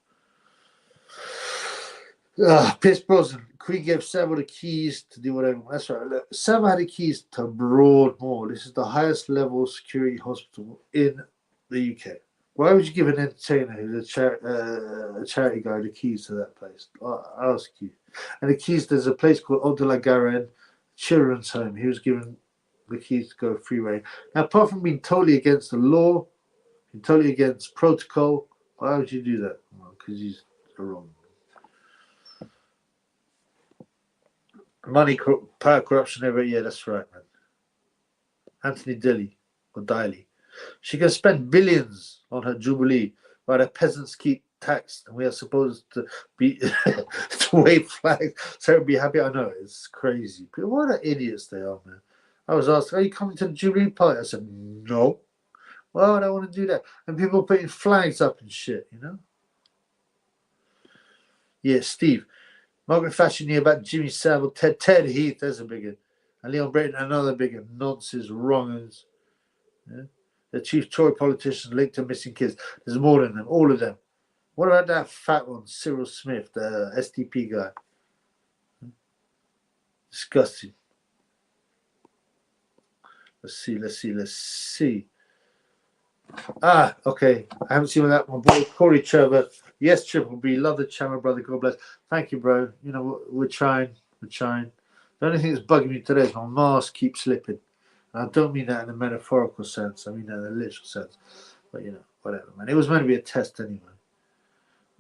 Pierce Brosnan. Queen gave Savile the keys to do whatever. That's right. Look, Savile had the keys to Broadmoor. This is the highest level security hospital in the UK. Why would you give an entertainer who's a charity guy the keys to that place? I'll ask you. And the keys, there's a place called Au de la Garenne. children's home. He was given the keys to go free reign. Now, apart from being totally against the law, and totally against protocol, why would you do that? Well, because he's wrong. Money, power, corruption, every yeah, that's right, man. Anthony Dilly. She can spend billions on her jubilee, while the peasants keep taxed, and we are supposed to be to wave flags so everybody be happy. I know it's crazy. People, what are idiots they are, man. I was asked, "Are you coming to the jubilee party?" I said, "No." Why would I want to do that? And people putting flags up and shit, you know. Yeah, Steve. Margaret Thatcher knew about Jimmy Savile, Ted Heath, there's a big one. And Leon Brayton, another big one. Nonsense, wrongers. Yeah? The chief Tory politicians linked to missing kids. There's more than them, all of them. What about that fat one, Cyril Smith, the SDP guy? Disgusting. Let's see. Ah, okay. I haven't seen that. My boy Corey Trevor. Yes, Triple B. Love the channel, brother. God bless. Thank you, bro. You know, we're trying. The only thing that's bugging me today is my mask keeps slipping. And I don't mean that in a metaphorical sense. I mean that in a literal sense. But, you know, whatever, man. It was meant to be a test anyway.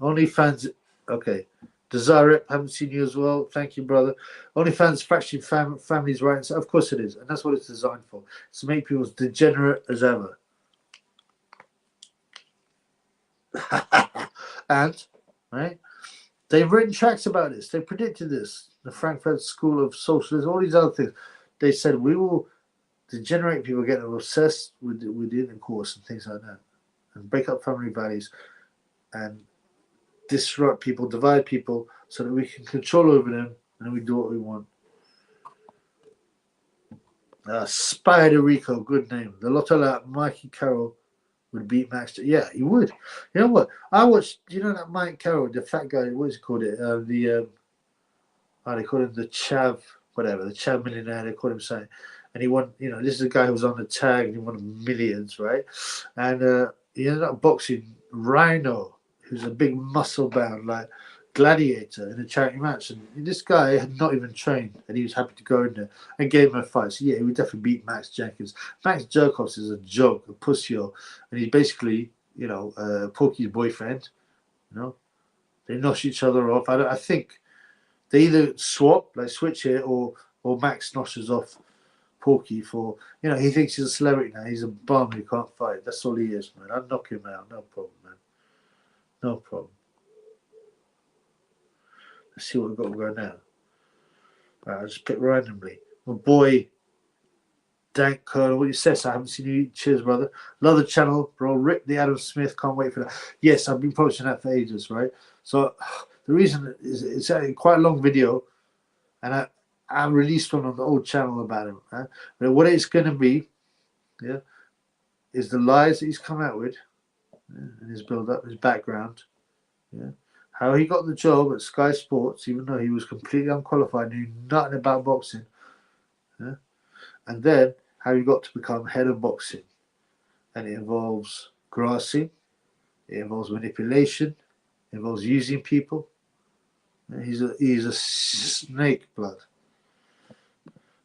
OnlyFans. Okay. Desire Rep, haven't seen you as well. Thank you, brother. OnlyFans fracturing families' rights. Of course it is. And that's what it's designed for. It's to make people as degenerate as ever. And, right, they've written tracts about this. They predicted this. The Frankfurt School of Socialism, all these other things. They said we will degenerate people, getting obsessed with the intercourse and things like that, and break up family values, and disrupt people, divide people, so that we can control over them and we do what we want. Spider Rico, good name. The Lotto like Mikey Carroll would beat Max. Yeah, he would. You know what? I watched. You know that Mike Carroll, the fat guy. What is he called? It they call him the Chav, whatever. The Chav millionaire. They call him something. And he won. You know, this is a guy who was on the tag and he won millions, right? And he ended up boxing Rhino, who's a big muscle bound like gladiator in a charity match. And this guy had not even trained, and he was happy to go in there and gave him a fight. So yeah, he would definitely beat Max Jenkins. Max Jerkos is a joke, a pussy-o, and he's basically, you know, Porky's boyfriend. You know, they nosh each other off. I think they either swap, like switch it, or Max noshes off Porky for, you know, he thinks he's a celebrity now. He's a bum who can't fight. That's all he is, man. I'd knock him out, no problem, man. No problem. Let's see what we've got to go now. Right, I'll just pick randomly. My boy, Dank Colonel, what you said, I haven't seen you. Cheers, brother. Love the channel, bro. Rick the Adam Smith, can't wait for that. Yes, I've been posting that for ages, right? So the reason is it's a quite a long video, and I released one on the old channel about him. Right? But what it's going to be, yeah, is the lies that he's come out with, and his build-up, his background, yeah. How he got the job at Sky Sports, even though he was completely unqualified, knew nothing about boxing. Yeah? And then how he got to become head of boxing. And it involves grassing, it involves manipulation, it involves using people. And he's a snake, blood.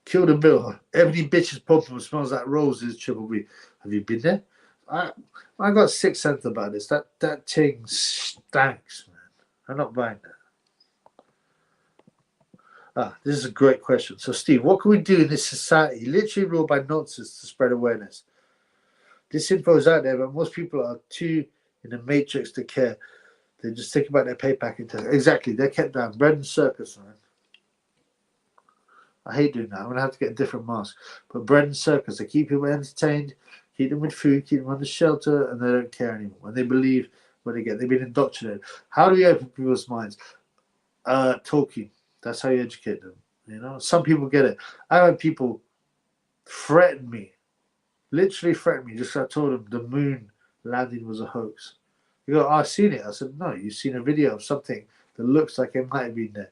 Kill the bill. Every bitch's pom-pom smells like roses, Triple B. Have you been there? I got sixth sense about this. That thing stinks, man. I'm not buying that. This is a great question. So, Steve, what can we do in this society, literally ruled by nonsense, to spread awareness? This info is out there, but most people are too in the matrix to care. They just think about their pay packet. Exactly. They're kept down. Bread and circus, man. I hate doing that. I'm going to have to get a different mask. But bread and circus, they keep people entertained, keep them with food, keep them under shelter, and they don't care anymore. And they believe what they get. They've been indoctrinated. How do we open people's minds? Talking. That's how you educate them. You know, some people get it. I had people threaten me, literally threaten me. Just I told them the moon landing was a hoax. You go, I've seen it. I said, no, you've seen a video of something that looks like it might have been there.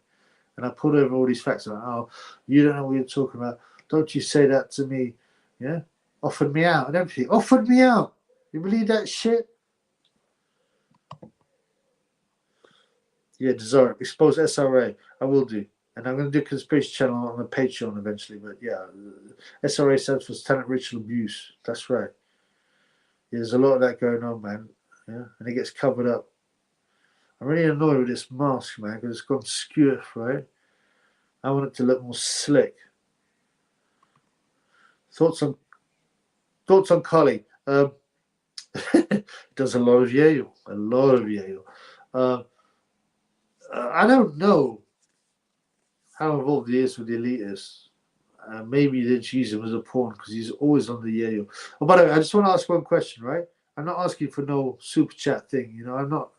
And I put over all these facts. Like, oh, you don't know what you're talking about. Don't you say that to me. Yeah, offered me out and everything. Offered me out. You believe that shit? Yeah, Desire. Expose SRA. I will do. And I'm going to do a conspiracy channel on the Patreon eventually. But yeah, SRA stands for Talent Ritual Abuse. That's right. Yeah, there's a lot of that going on, man. Yeah, and it gets covered up. I'm really annoyed with this mask, man, because it's gone skew, right? I want it to look more slick. Thoughts on Carly? Does a lot of Yale. A lot of Yale. I don't know how involved he is with the elitists. Maybe they just use him as a pawn because he's always on the Yale. Oh, by the way, I just want to ask one question, right? I'm not asking for no super chat thing, you know. I'm not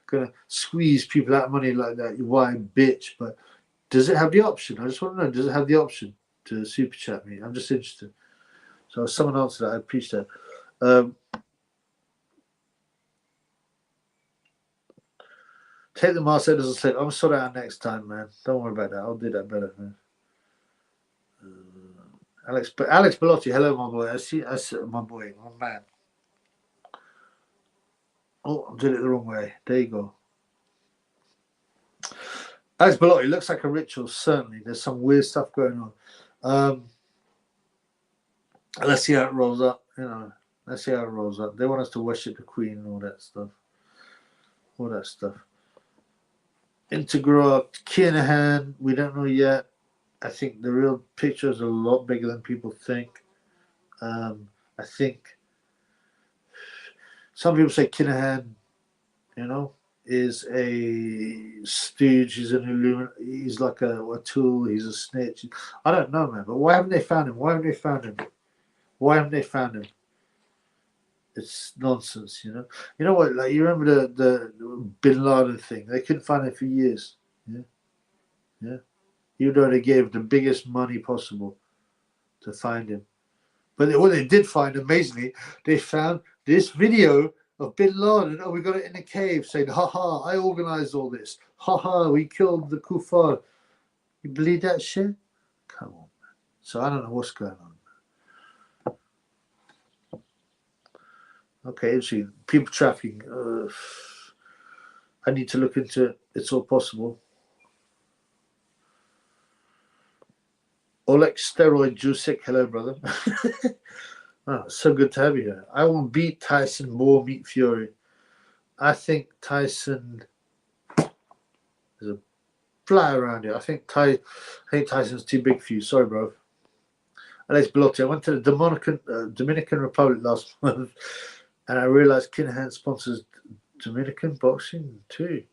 gonna squeeze people out of money like that. You white bitch. But does it have the option? I just want to know. Does it have the option to super chat me? I'm just interested. So if someone answer that, I appreciate that. Take the mask out as a slip. I'm sort it out next time, man. Don't worry about that. I'll do that better, man. Alex Bellotti, hello, my boy. I see my boy, my man. Oh, I'm doing it the wrong way. There you go. Alex Bellotti looks like a ritual. Certainly, there's some weird stuff going on. Let's see how it rolls up. You know, let's see how it rolls up. They want us to worship the Queen and all that stuff. All that stuff. Integral Kinahan, we don't know yet. I think the real picture is a lot bigger than people think. I think some people say Kinahan, you know, is a stooge. He's an Illuminati. He's like a tool. He's a snitch. I don't know, man. But why haven't they found him? Why haven't they found him? Why haven't they found him? It's nonsense, you know. You know what? Like you remember the Bin Laden thing? They couldn't find him for years. Yeah, yeah. Even though they gave the biggest money possible to find him, but what they did find, amazingly, they found this video of Bin Laden. Oh, we got it in a cave, saying, "Ha ha! I organized all this. Ha ha! We killed the kuffar." You believe that shit? Come on, man. So I don't know what's going on. Okay, interesting. People trafficking. I need to look into it. It's all possible. Oleg Steroid Jusik, hello, brother. Oh, so good to have you here. I will beat Tyson more, meet Fury. I think Tyson is a fly around here. I think Tyson's too big for you. Sorry, bro. Alex Belotti. I went to the Dominican Republic last month, and I realized Kinahan sponsors Dominican boxing too.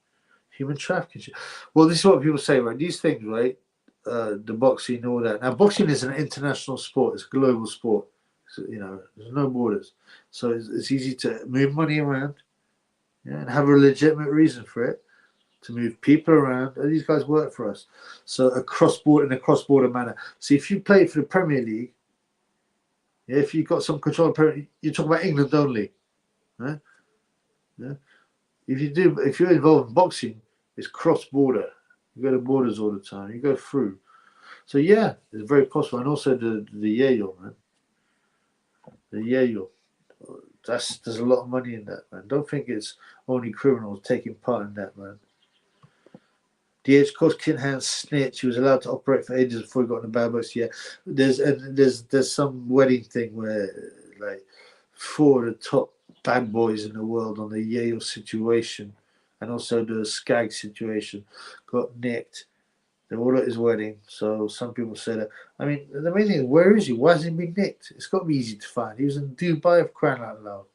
Human trafficking. Well, this is what people say, right? These things, right? The boxing and all that. Now, boxing is an international sport. It's a global sport. So, you know, there's no borders. So it's easy to move money around, yeah, and have a legitimate reason for it, to move people around. And these guys work for us. So in a cross-border manner. So if you play for the Premier League, yeah, if you've got some control of Premier League, you talk about England only. Right? Yeah. If you're involved in boxing, it's cross-border. You go to borders all the time. You go through. So yeah, it's very possible. And also the Yale, man. The Yale. There's a lot of money in that, man. Don't think it's only criminals taking part in that, man. DH caused Kinhan snitch. He was allowed to operate for ages before he got in the bad books. Yeah, there's some wedding thing where like 4 of the top bad boys in the world on the Yale situation, and also the Skag situation, got nicked. They were all at his wedding. So some people say that. I mean, the main thing is, where is he? Why hasn't he been nicked? It's got to be easy to find. He was in Dubai, of crying out loud.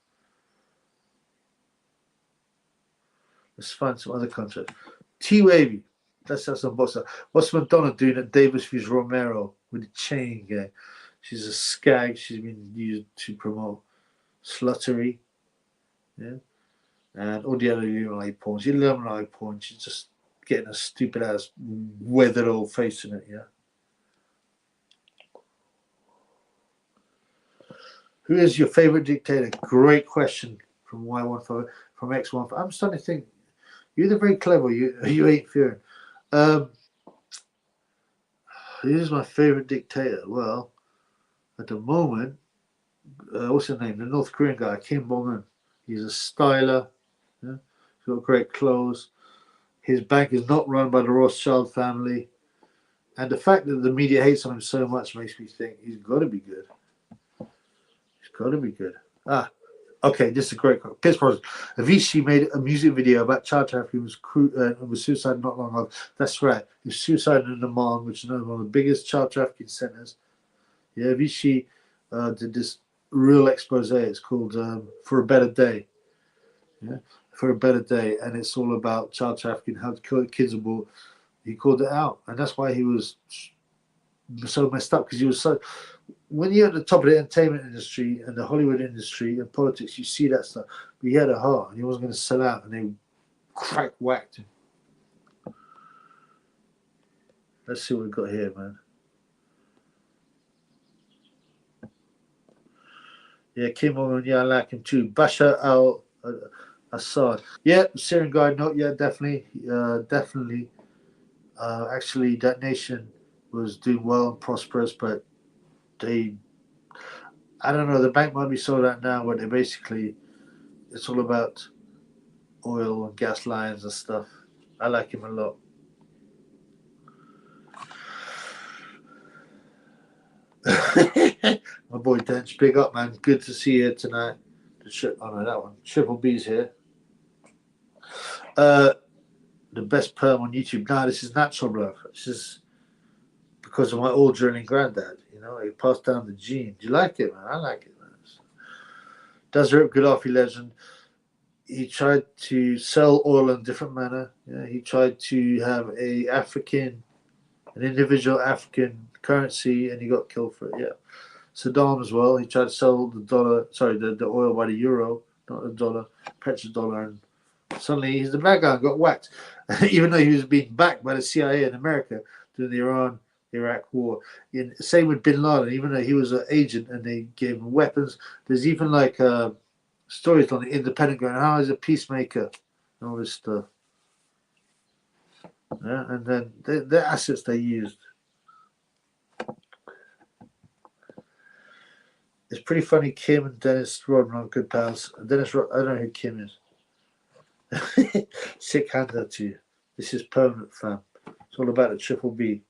Let's find some other contracts. T-Wavy. Let's have some boxer. What's Madonna doing at Davis vs Romero with the chain gang? She's a skag. She's been used to promote sluttery. Yeah. And all the other Illuminati porn. She's Illuminati porn. She's just getting a stupid ass weathered old face in it, yeah. Who is your favorite dictator? Great question from Y15, from X15. I'm starting to think you're the very clever. You ain't fearing. Who's my favorite dictator? Well, at the moment, what's his name? The North Korean guy, Kim Jong-un. He's a styler. Yeah? He's got great clothes. His bank is not run by the Rothschild family. And the fact that the media hates on him so much makes me think he's got to be good. He's got to be good. Okay, this is a great quote. Piers Brosnan. Avicii made a music video about child trafficking was suicide not long ago. That's right. He was suicided in Amman, which is one of the biggest child trafficking centers. Yeah, Avicii did this real expose. It's called For a Better Day. Yeah, For a Better Day. And it's all about child trafficking, how to kill kids abroad. He called it out. And that's why he was so messed up, because he was so... When you're at the top of the entertainment industry and the Hollywood industry and politics, you see that stuff. But he had a heart and he wasn't going to sell out, and they whacked him. Let's see what we've got here, man. Yeah, Kim Jong-un, yeah, I like him too. Bashar al-Assad. Yeah, Syrian guy, no, yeah, definitely. Actually, that nation was doing well and prosperous, but I don't know, the bank might be sold out now, but it's all about oil and gas lines and stuff. I like him a lot. My boy Dench, big up, man. Good to see you tonight. Oh no, that one. Triple B's here. The best perm on YouTube. Nah, this is natural, bro. This is because of my oil drilling granddad. You know, he passed down the gene. Do you like it, man? I like it, man. Does Rip Gaddafi legend. He tried to sell oil in a different manner. Yeah, he tried to have an individual African currency, and he got killed for it. Yeah. Saddam as well. He tried to sell the oil by the euro, not the dollar, petrodollar, and suddenly he's the bad guy and got whacked. Even though he was being backed by the CIA in America during the Iran-Iraq war. Same with Bin Laden, even though he was an agent and they gave him weapons. There's even like stories on the Independent going, how is a peacemaker and all this stuff. Yeah, and then the assets they used. It's pretty funny. Kim and Dennis Rodman are good pals. I don't know who Kim is. Sick hander to you. This is permanent, fam. It's all about the triple B.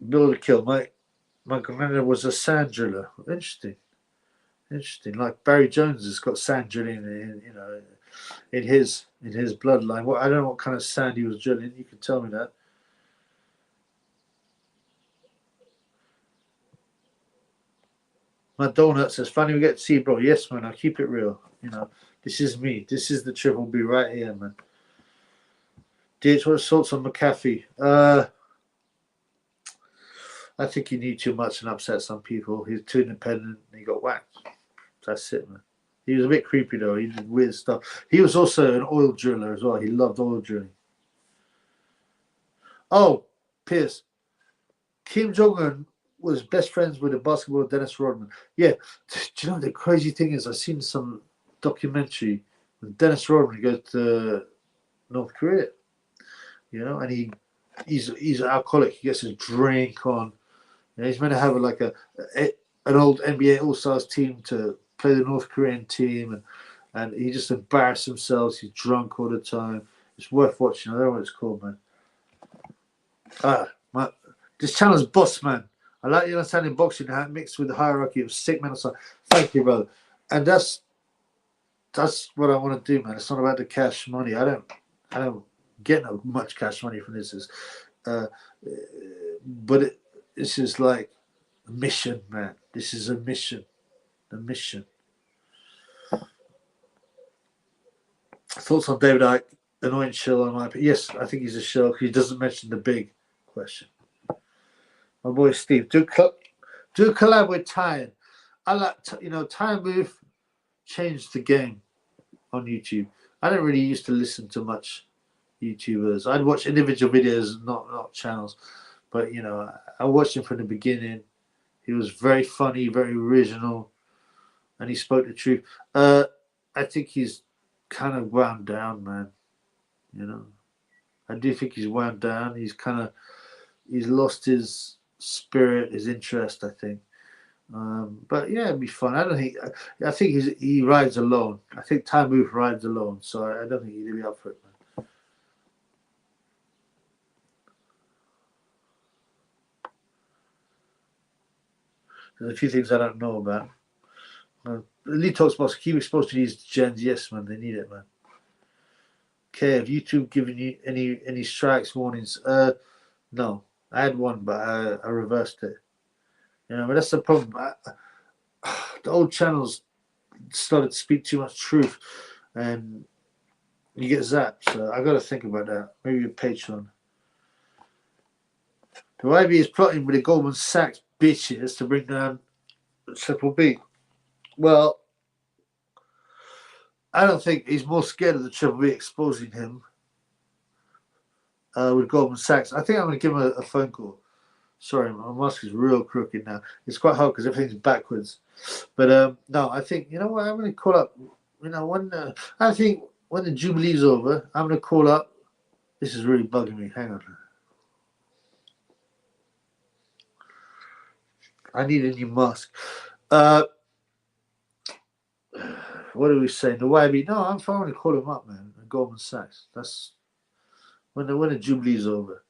Bill to kill. My granddad was a sand driller. Interesting. Like Barry Jones has got sand drilling in his bloodline. Well, I don't know what kind of sand he was drilling. You can tell me that. My donut says, funny we get to see, bro. Yes, man, I'll keep it real. You know, this is me. This is the triple B right here, man. DH, what thoughts on McAfee? I think he knew too much and upset some people. He's too independent and he got whacked. That's it, man. He was a bit creepy, though. He did weird stuff. He was also an oil driller as well. He loved oil drilling. Oh, Pierce. Kim Jong-un was best friends with the basketballer Dennis Rodman. Yeah. Do you know the crazy thing is, I've seen some documentary when Dennis Rodman goes to North Korea, you know, and he's an alcoholic. He gets his drink on. You know, he's meant to have an old NBA All-Stars team to play the North Korean team, and he just embarrassed himself. He's drunk all the time. It's worth watching. I don't know what it's called, man. This channel's boss, man. I like the understanding boxing how it mixed with the hierarchy of sick mental side. Thank you, brother. And that's what I want to do, man. It's not about the cash money. I don't get much cash money from this. But this is like a mission, man. This is a mission. A mission. Thoughts on David Icke? Annoying shill on my opinion. Yes, I think he's a shill because he doesn't mention the big question. My boy Steve, do a collab with Ty. I like, Ty Move changed the game on YouTube. I don't really used to listen to much YouTubers. I'd watch individual videos, not channels. But, I watched him from the beginning. He was very funny, very original, and he spoke the truth. I think he's kind of wound down, man. I do think he's wound down. He's lost his spirit, his interest, I think. But yeah, it'd be fun. I don't think. I think he rides alone. I think Time Booth rides alone, so I don't think he'd be up for it, man. There's a few things I don't know about. Elite Talk Box, keep exposed to these gens. Yes, man, they need it, man. Okay, have YouTube given you any strikes warnings? No, I had one, but I reversed it. You know, but that's the problem. The old channels started to speak too much truth, and you get zapped. So I got to think about that. Maybe a Patreon. The YB is plotting with the Goldman Sachs bitches to bring down Triple B. Well, I don't think he's more scared of the Triple B exposing him with Goldman Sachs. I think I'm going to give him a phone call. Sorry, my mask is real crooked now. It's quite hard because everything's backwards. But no, I think, you know what, I'm going to call up, you know, I think when the Jubilee's over, I'm going to call up. This is really bugging me. Hang on. I need a new mask. What are we saying? The YB? No, I'm fine to call him up, man. Goldman Sachs. That's when the Jubilee's over.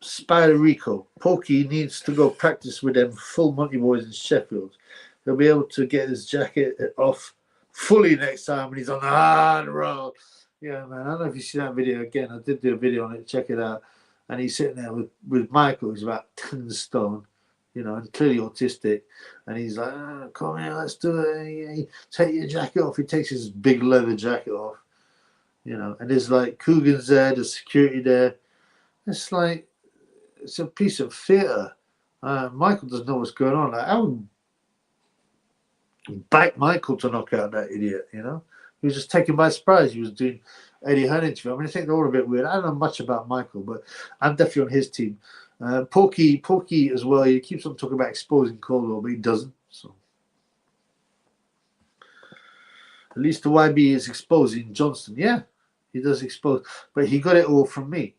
Spider Rico. Pokey needs to go practice with them full Monty boys in Sheffield. He'll be able to get his jacket off fully next time when he's on the hard road. Yeah, man. I don't know if you see that video again. I did do a video on it. Check it out. And he's sitting there with Michael, who's about 10 stone, you know, and clearly autistic. And he's like, come here, let's do it. Take your jacket off. He takes his big leather jacket off, you know. And there's like Kugan's there, there's security there. It's like, it's a piece of theatre. Michael doesn't know what's going on. Like, I would back Michael to knock out that idiot, you know. He was just taken by surprise. He was doing Eddie Hearn interview. I mean, I think they're all a bit weird. I don't know much about Michael, but I'm definitely on his team. Porky as well. He keeps on talking about exposing Caldwell, but he doesn't. So at least the YB is exposing Johnston. Yeah, he does expose, but he got it all from me,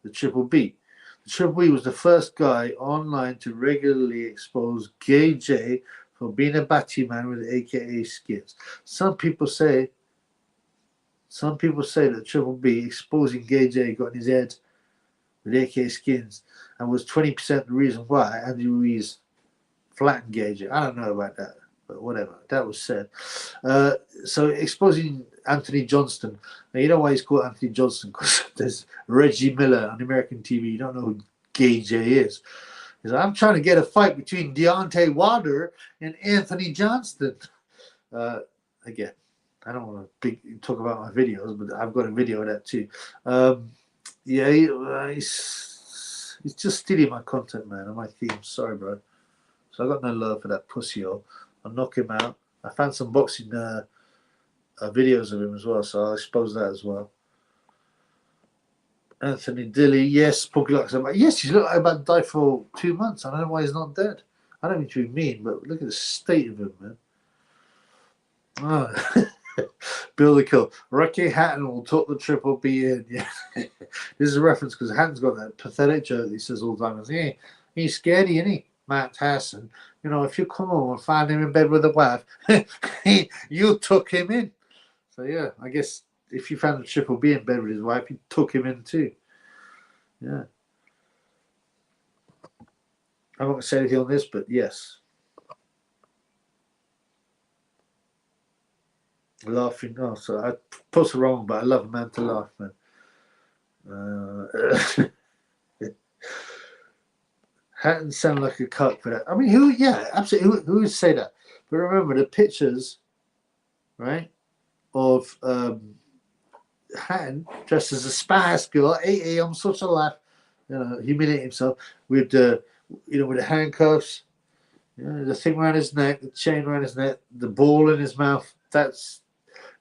the Triple B. The Triple B was the first guy online to regularly expose GayJ for being a batty man with AKA skins. Some people say that Triple B exposing GayJ got in his head with AKA skins and was 20% the reason why Andy Ruiz flattened GayJ. I don't know about that, but whatever. That was said. So exposing Anthony Johnston. Now, you know why he's called Anthony Johnston? Because there's Reggie Miller on American TV. You don't know who GayJ is. He's like, I'm trying to get a fight between Deontay Wilder and Anthony Johnston. Again, I don't want to talk about my videos, but I've got a video of that too. Yeah, he's just stealing my content, man, and my theme. Sorry, bro. So I got no love for that pussy. I'll knock him out. I found some boxing videos of him as well, so I'll expose that as well. Anthony Dilly, yes. Pookie looks like, yes, he's looked like about to die for 2 months. I don't know why he's not dead. I don't mean to be mean, but look at the state of him, man. Oh. Bill the Kill. Rocky Hatton will talk the Triple B in. Yeah. This is a reference because Hatton's got that pathetic joke that he says all the time. Hey, he's scary, isn't he? Matt Hassan. You know, if you come home and find him in bed with a wife, you took him in. So, yeah, I guess if you found the Triple B in bed with his wife, you took him in too. Yeah. I'm not going to say anything on this, but yes. Laughing. Oh, so I posted wrong, but I love a man to laugh, man. Hatton sound like a cuck for that. I mean, who? Yeah, absolutely. Who would say that? But remember the pictures, right, of Hatton dressed as a Spice Girl. Hey, I'm such a laugh. You know, humiliate himself with the, with the handcuffs, the thing around his neck, the chain around his neck, the ball in his mouth.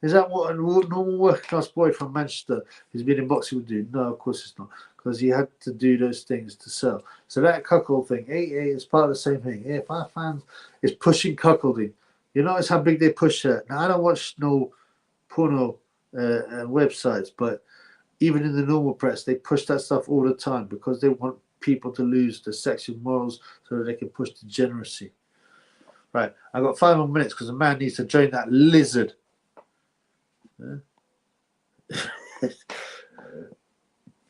Is that what a normal working class boy from Manchester who's been in boxing would do? No, of course it's not, because he had to do those things to sell. So that cuckold thing, is part of the same thing. If our fans is pushing cuckolding, you notice how big they push that. Now I don't watch no porno websites, but even in the normal press, they push that stuff all the time because they want people to lose their sexual morals so that they can push degeneracy. Right, I've got 5 more minutes because the man needs to join that lizard.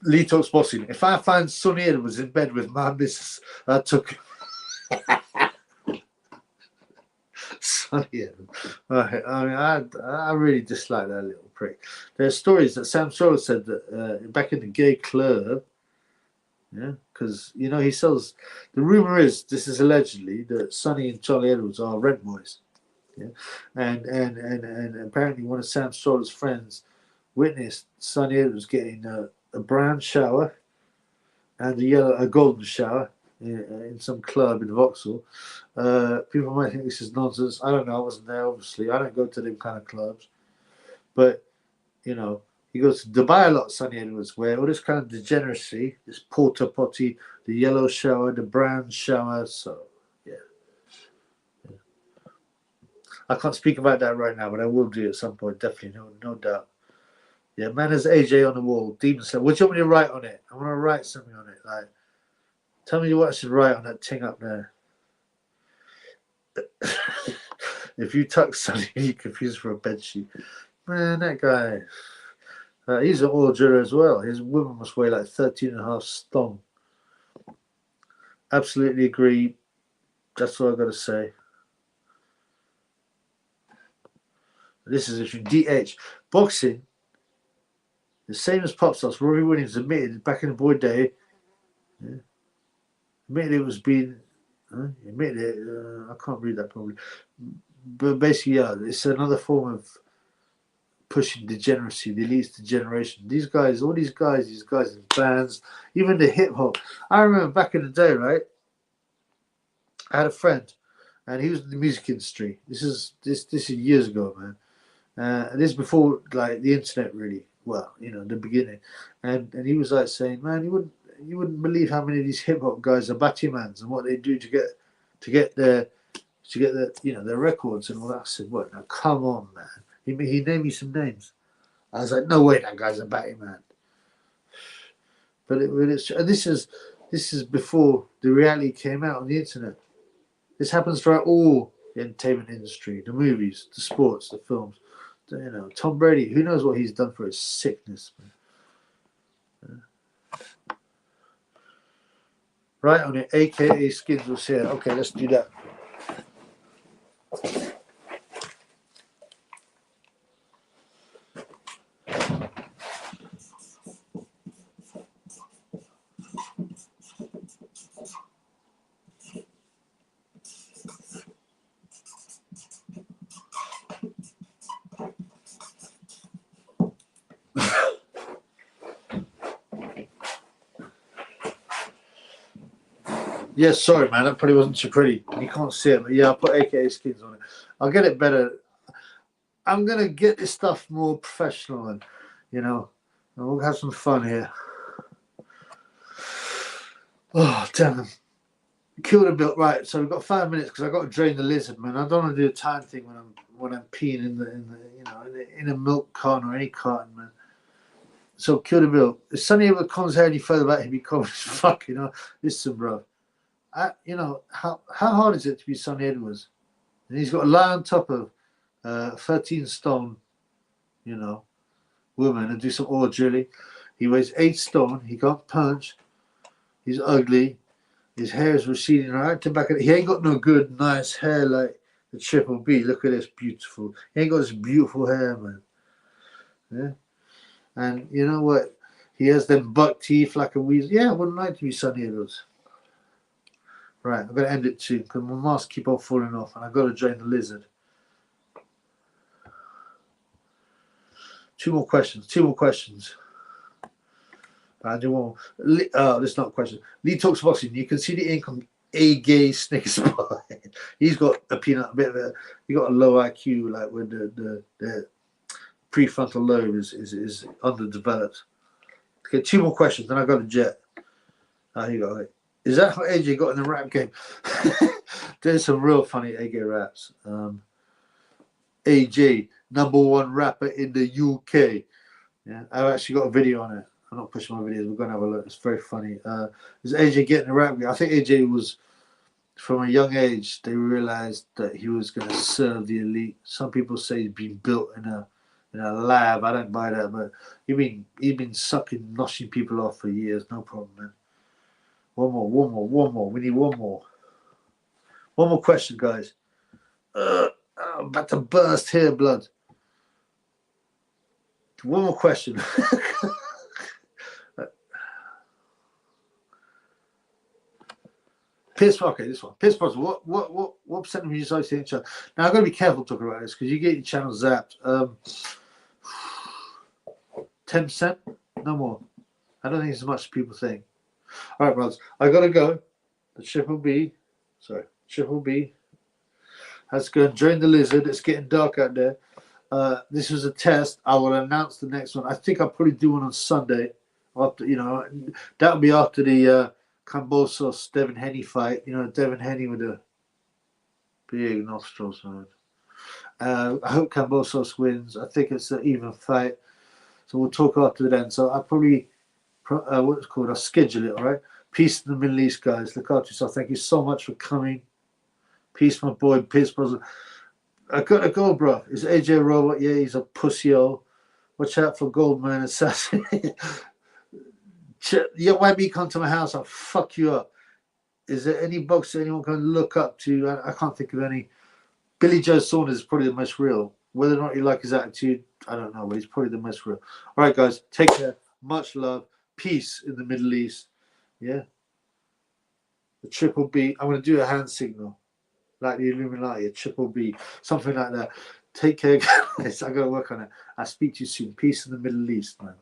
Lee talks boxing. If I find Sonny Edwards in bed with my missus, I took Sonny Edwards. Right, I mean, I really dislike that little prick. There's stories that Sam Solo said that back in the gay club, yeah, because you know he sells. The rumor is, this is allegedly, that Sonny and Charlie Edwards are rent boys. Yeah, and apparently one of Sam Solo's friends witnessed Sonny Edwards getting a brown shower and a golden shower in some club in Vauxhall. People might think this is nonsense. I don't know. I wasn't there, obviously. I don't go to them kind of clubs. But, you know, he goes to Dubai a lot, Sonny Edwards, where all this kind of degeneracy, this porta potty, the yellow shower, the brown shower. So, yeah. I can't speak about that right now, but I will do at some point, definitely, no doubt. Yeah, man has AJ on the wall. Demon said, what do you want me to write on it? I want to write something on it. Like, tell me what I should write on that thing up there. If you tuck Sonny, you confuse for a bedsheet. Man, that guy, he's an order as well. His woman must weigh like 13.5 stone. Absolutely agree. That's all I've got to say. This is if you DH. Boxing, the same as pop stars. Robbie Williams admitted back in the boy day, admitted it was being, admitted it, I can't read that probably, but basically, yeah, it's another form of pushing degeneracy, the elite degeneration. These guys, all these guys in bands, even the hip hop. I remember back in the day, right? I had a friend, and he was in the music industry. This is years ago, man. This is before like the internet really. Well, you know, the beginning, and he was like saying, man, you wouldn't believe how many of these hip hop guys are battymans and what they do to get their you know their records and all that. I said, what? Now come on, man. He named me some names. I was like, no way, that guy's a battyman. But this is before the reality came out on the internet. This happens throughout all the entertainment industry, the movies, the sports, the films. You know, Tom Brady, who knows what he's done for his sickness, man. Right on it, aka Skins was here. Okay, let's do that. Yeah, sorry, man. That probably wasn't too pretty. You can't see it, but yeah, I'll put AKA Skins on it. I'll get it better. I'm going to get this stuff more professional and, you know, and we'll have some fun here. Oh, damn. Killed a bit. Right, so we've got 5 minutes because I've got to drain the lizard, man. I don't want to do a time thing when I'm peeing in a milk carton or any carton, man. So Kill the Bill. If Sonny ever comes here any further back, he'd be cold as fuck, you know. Listen, bro. You know, how hard is it to be Sonny Edwards? And he's got to lie on top of 13 stone, you know, woman and do some oil drilling. He weighs 8 stone. He can't punch. He's ugly. His hair is receding right to back. He ain't got no good, nice hair like the Triple B. Look at this, beautiful. He ain't got this beautiful hair, man. Yeah. And you know what? He has them buck teeth like a weasel. Yeah, I wouldn't like to be Sonny Edwards. Right, I'm going to end it soon because my mask keep on falling off and I've got to drain the lizard. 2 more questions. I do one more. This is not a question. Lee talks boxing. You can see the ink on a gay Snickers bar. He's got a he got a low IQ, like when the prefrontal lobe is underdeveloped. Okay, 2 more questions, then I got a jet. Here you go. Is that how AJ got in the rap game? There's some real funny AJ raps. AJ, #1 rapper in the UK. Yeah, I've actually got a video on it. I'm not pushing my videos. We're going to have a look. It's very funny. Is AJ getting the rap? I think AJ was, from a young age, they realized that he was going to serve the elite. Some people say he's been built in a lab. I don't buy that, but he's been sucking, noshing people off for years. No problem, man. One more. We need one more. One more question, guys. I'm about to burst here, blood. One more question. Pierce, okay, this one. Pierce Brosnan, what percent of you guys think? Now I've got to be careful talking about this because you get your channel zapped. 10%, no more. I don't think it's as much as people think. All right, brothers, I gotta go. The Triple B has to go and join the lizard. It's getting dark out there. This was a test. I will announce the next one. I think I'll probably do one on Sunday. After, you know, that'll be after the Kambosos Devin Haney fight. You know, Devin Haney with the big nostrils. I hope Kambosos wins. I think it's an even fight. So we'll talk after then. So I'll probably, what's it called? I'll schedule it, all right? Peace in the Middle East, guys. Look after yourself. Thank you so much for coming. Peace, my boy. Peace, brother. I got to go, bro. Is AJ Robot? Yeah, he's a pussy-o. Watch out for Goldman Assassin. Yeah, why me come to my house? I'll fuck you up. Is there any boxer anyone can look up to? I can't think of any. Billy Joe Saunders is probably the most real. Whether or not you like his attitude, I don't know, but he's probably the most real. All right, guys, take care. Much love. Peace in the Middle East. Yeah. The Triple B. I'm going to do a hand signal. Like the Illuminati, a Triple B. Something like that. Take care, guys. I got to work on it. I'll speak to you soon. Peace in the Middle East, man.